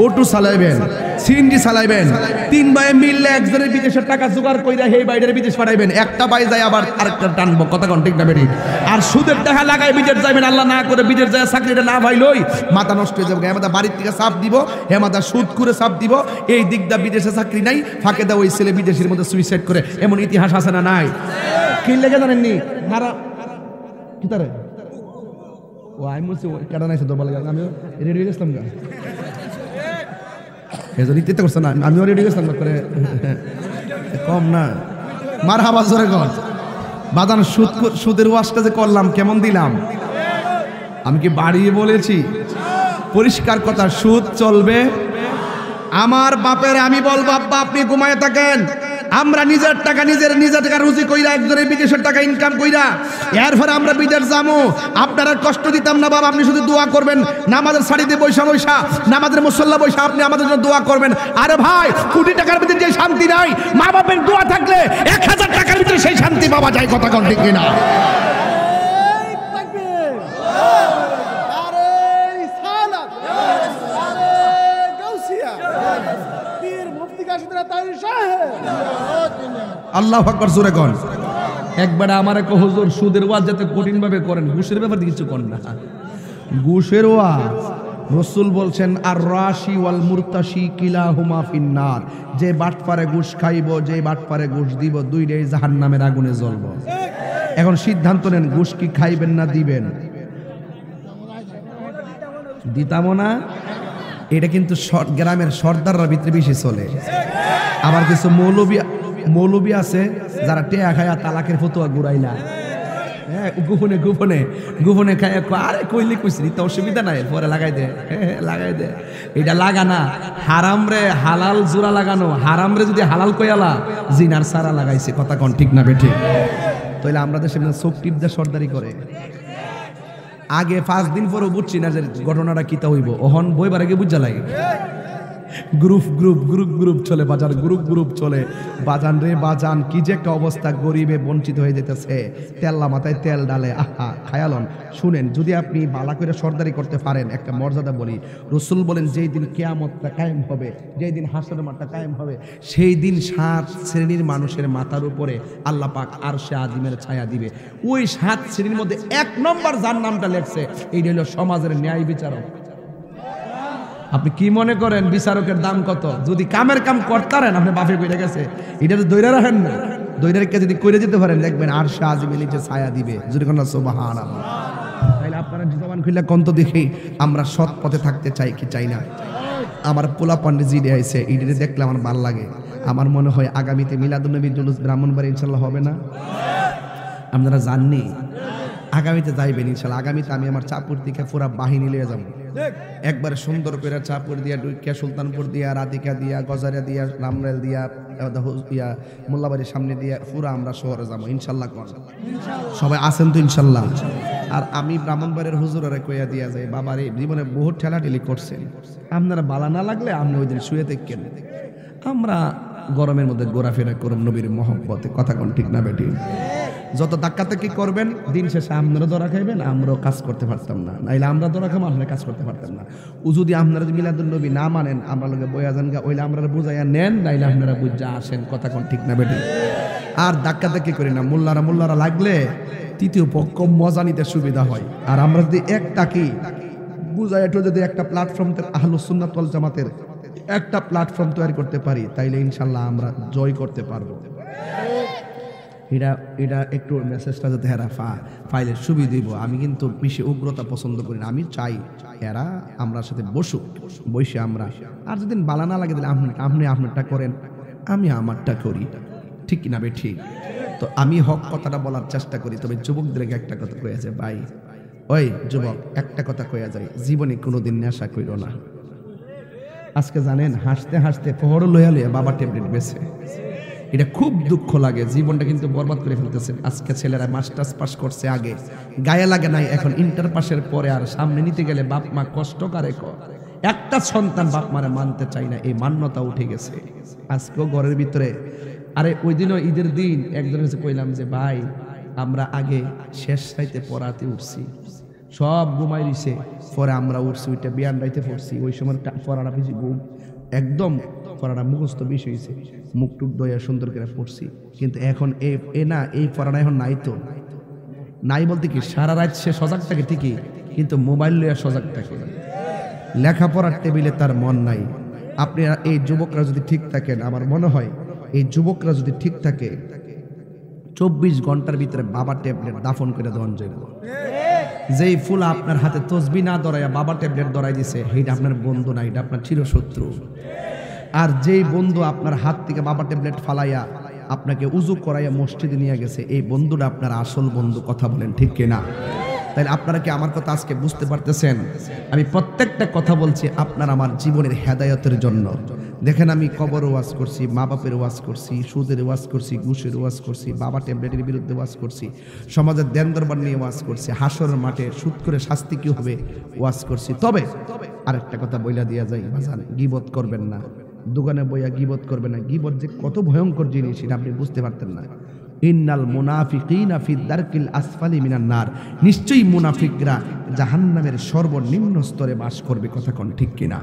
অটো চালাইবেন, সিএনজি চালাইবেন। 3 ভাইয়ে মিললে একজনের বিদেশের টাকা জোগাড় কইরা সেই বাইরের বিদেশ পাঠাইবেন, একটা ভাই যায় আবার আরেকটা টানবো। কথা কোন ঠিক না বেরি? আর সুদের টাকা লাগাই বিদেশ যাবেন, আল্লাহ না করে বিদেশ যায় চাকরিটা না ভাইলই মাথা নষ্ট হয়ে যাবে। এমাদা বাড়ির থেকে চাপ দিব, এমাদা সুদ করে চাপ দিব, এই দিকটা বিদেশে চাকরি নাই, ফাঁকে দাও ওই ছেলে বিদেশের মধ্যে সুইসাইড করে, এমন ইতিহাস আছে না নাই? কি লেগে জানেননি মারা কি তারে? ও আমি বলছি কেন নাইছে তো বলে, আমি রেডি হয়ে গেছিলাম গা, ইতে করছে না, আমিও রেডি গেছিলাম করে কম না। মার হাবা জোরে কর বাদান। সুদের ওয়াজটা যে করলাম কেমন দিলাম? আমি কি বাড়িয়ে বলেছি? পরিষ্কার কথা, সুদ চলবে আমার বাপের আমি বলবো আব্বা আপনি ঘুমায় থাকেন, আমরা নিজের টাকা নিজের টাকা রুজি কইরা একজনের বিদেশের টাকা ইনকাম কইরা এরপরে আমরা বিদেশ যাবো, আপনারা কষ্ট দিতাম না বাবা, আপনি শুধু দোয়া করবেন, নামাজের শাড়িতে বৈশা নামাজের মুসল্লা বৈশা আপনি আমাদের জন্য দোয়া করবেন। আরে ভাই কোটি টাকার ভিতরে যে শান্তি নাই, মা বাপের দোয়া থাকলে 1000 টাকার ভিতরে সেই শান্তি পাওয়া যায়, কথা কোন ঠিক কিনা? আল্লাহু আকবার, জোরে কোন। একবার আমার এক হুজুর সুদের ওয়াজ যাতে কঠিন ভাবে করেন, ঘুষের ব্যাপারে কিছু করেন না। ঘুষের ওয়াজ রাসূল বলছেন আর রাশি ওয়াল মুরতাশি কিলাহুমা ফিন্নার, যে বাটপারে ঘুষ খাইব, যে বাটপারে ঘুষ দিব, দুইটাই জাহান্নামের আগুনে জ্বলব। এখন সিদ্ধান্ত নেন ঘুষ কি খাইবেন না দিবেন? দিতামো না। এটা কিন্তু গ্রামের সর্দাররা ভিতরে বেশি চলে। আবার কিছু মৌলবী আছে যারা টেয়া খায়া তালাকের ফতোয়া ঘুরাইলা, হ্যাঁ গোপনে গোপনে গোপনে খায়, আরে কইলে কইছি তো অসুবিধা নাই, পরে লাগাই দে লাগাই দে। এটা লাগানা হারাম রে, হালাল জোড়া লাগানো হারাম রে, যদি হালাল কইয়ালা জিনার সারা লাগাইছে, কথা কোন ঠিক না বেঠিক? তাইলে আমরা দেশে চোখ টিপ দিয়ে সর্দারি করে। আগে 5 দিন পরে বুঝছি না যে ঘটনাটা কিতা হইব, ওহন বইবার আগে বুঝা লাগে। গ্রুপ গ্রুপ গ্রুপ গ্রুপ চলে বাজার, গ্রুপ গ্রুপ চলে বাজান রে বাজান, কি যে একটা অবস্থা, গরিবে বঞ্চিত হয়ে যেতেছে, তেল্লা মাথায় তেল ডালে, আহা খায়ালন। শুনেন, যদি আপনি বালা করে সর্দারি করতে পারেন, একটা মর্যাদা বলি, রাসূল বলেন যেই দিন কিয়ামতটা কায়েম হবে, যেই দিন হাসরের মাঠটা কায়েম হবে, সেই দিন 7 শ্রেণীর মানুষের মাথার উপরে আল্লাহ পাক আরশে আজিমের ছায়া দিবে। ওই 7 শ্রেণীর মধ্যে 1 নম্বর যার নামটা লেখছে, এইটা হলো সমাজের ন্যায় বিচারক। আপনি কি মনে করেন বিচারকের দাম কত? যদি কামের কাম করতারেন, আপনি বাপে কইরা গেছে, এটা তো দইরা রাখেন না, দইরা রেখে যদি কইরে যেতে পারেন, দেখবেন আরশে আজিমের নিচে ছায়া দিবে। যদি কোন সুবহানাল্লাহ। তাইলে আপনারা জবান খুলে কোন তো দেখি আমরা সৎ পথে থাকতে চাই কি চাই না? আমার পোলা পান্ডে জি আইছে, এইটা দেখলে আমার ভালো লাগে। আমার মনে হয় আগামীতে মিলাদুন নবী জুলুস ব্রাহ্মণবাড়ি ইনশাআল্লাহ হবে না? আপনারা জাননি আগামীতে যাইবেন ইনশাআল্লাহ। আগামীতে আমি আমার চাপুর দিকে পুরা বাহিনী লিয়ে যাব, একবারে সুন্দর করে চাপুর দিয়া, ডুইকিয়া, সুলতানপুর দিয়া, রাধিকা দিয়া, গজারিয়া দিয়া, রামরেল দিয়া, মোল্লাবাড়ির সামনে দিয়া পুরা আমরা শহরে যাবো ইনশাল্লাহ। সবাই আছেন তো ইনশাল্লাহ? আর আমি ব্রাহ্মণবাড়ির হুজুরেরা কইয়া দিয়া যাই, বাবার এই জীবনে বহুত ঠেলাঠেলি করছেন, আপনারা বালা না লাগলে আপনি ওই দিন শুয়ে দেখেন, আমরা গরমের মধ্যে ঘোরাফেরা করুন নবীর মহব্বতে, কথা কোন ঠিক না বেটি? যত ধাক্কাধাক্কি করবেন, দিন শেষে আপনারা ধরা খাইবেন, আমরাও কাজ করতে পারতাম না, নাইলে আমরা ধরা খাবো, আপনারা কাজ করতে পারতাম না। ও যদি আপনারা মিলাদুন নবী না মানেন, আমরা লোকে বইয়া যান গা, ওইলে আমরা বুঝাইয়া নেন, নাইলে আপনারা বুঝা আসেন, কথা কোন ঠিক না বেটি? আর ধাক্কাধাক্কি করি না, মোল্লারা লাগলে তৃতীয় পক্ষ মজা নিতে সুবিধা হয়। আর আমরা যদি একটাকে বুঝাই একটু, যদি একটা প্ল্যাটফর্ম আহলুস সুন্নাত ওয়াল জামাতের একটা প্ল্যাটফর্ম তৈরি করতে পারি, তাইলে ইনশাল্লাহ আমরা জয় করতে পারবো। এটা একটু মেসেজটা যাতে হেরা ফাইলের সুবিধা দিব। আমি কিন্তু বেশি উগ্রতা পছন্দ করি না, আমি চাই এরা আমরা সাথে বসে আমরা, আর যদি বালা না লাগে তাহলে আপনি আপনারটা করেন, আমি আমারটা করি, ঠিক কিনা বে ঠিক? তো আমি হক কথাটা বলার চেষ্টা করি। তবে যুবকদেরকে একটা কথা কয়ে যায়, ভাই ওই যুবক একটা কথা কয়ে যায়, জীবনে কোনোদিন নেশা কইরো না। আজকে জানেন হাসতে হাসতে পহর লইয়া লইয়া বাবা ট্যাবলেট বেছে, এটা খুব দুঃখ লাগে, জীবনটা কিন্তু বরবাদ করে ফেলতেছেন। আজকে ছেলেরা মাস্টার্স পাস করছে, আগে গায়ে লাগে নাই, এখন ইন্টার পাসের পরে আর সামনে নিতে গেলে বাপ মা কষ্ট করে, একটা সন্তান বাপ মারে মানতে চাই না, এই মান্যতা উঠে গেছে আজকেও ঘরের ভিতরে। আরে ওই দিনও ঈদের দিন একজনের কাছে কইলাম যে ভাই আমরা আগে শেষ রাইতে পড়াতে উঠছি, সব ঘুমাই দিছে, পরে আমরা উঠছি, ওইটা বিয়ান রাইতে পড়ছি, ওই সময় পড়াটা বেশি ঘুম একদম পড়াটা মুখস্থ বেশি হয়েছে, মুখ টুক দইয়া সুন্দর করে পড়ছি। কিন্তু এখন এই পড়াটা এখন নাই, তো নাই বলতে কি সারা রাত সে সজাগ থাকে ঠিকই, কিন্তু মোবাইল লইয়া সজাগ থাকে, লেখাপড়ার টেবিলে তার মন নাই। আপনি এই যুবকরা যদি ঠিক থাকেন, আমার মনে হয় এই যুবকরা যদি ঠিক থাকে, 24 ঘন্টার ভিতরে বাবা ট্যাবলেট দাফন করে দেওয়ান যাইব। যেই ফুল আপনার হাতে তসবি না ধরাইয়া বাবা ট্যাবলেট ধরাই দিছে, এইটা আপনার বন্ধু না, এটা আপনার চিরশত্রু। আর যেই বন্ধু আপনার হাত থেকে বাবা ট্যাবলেট ফালাইয়া আপনাকে উজু করাইয়া মসজিদে নিয়ে গেছে, এই বন্ধুটা আপনার আসল বন্ধু, কথা বলেন ঠিক কিনা? তাই আপনারা কি আমার কথা আজকে বুঝতে পারতেছেন? আমি প্রত্যেকটা কথা বলছি আপনার আমার জীবনের হেদায়েতের জন্য। দেখেন, আমি কবর ওয়াজ করছি, মা বাপের ওয়াজ করছি, সুদের ওয়াজ করছি, ঘুষের ওয়াজ করছি, বাবা ট্যাবলেটের বিরুদ্ধে ওয়াজ করছি, সমাজের দেন দরবার নিয়ে ওয়াজ করছি, হাসরের মাঠে সুদ করে শাস্তি কি হবে ওয়াজ করছি। তবে আরেকটা কথা বইলা দিয়া যাই, বাজান, গীবত করবেন না, দোকানে বইয়া গীবত করবেন না। গীবত যে কত ভয়ঙ্কর জিনিস এটা আপনি বুঝতে পারতেন না। ইন্নাল মুনাফিকিনা ফি দারকিল আসফালি মিনান নার, নিশ্চয়ই মুনাফিকরা জাহান্নামের সর্বনিম্ন স্তরে বাস করবে। কথা কোন ঠিক কিনা?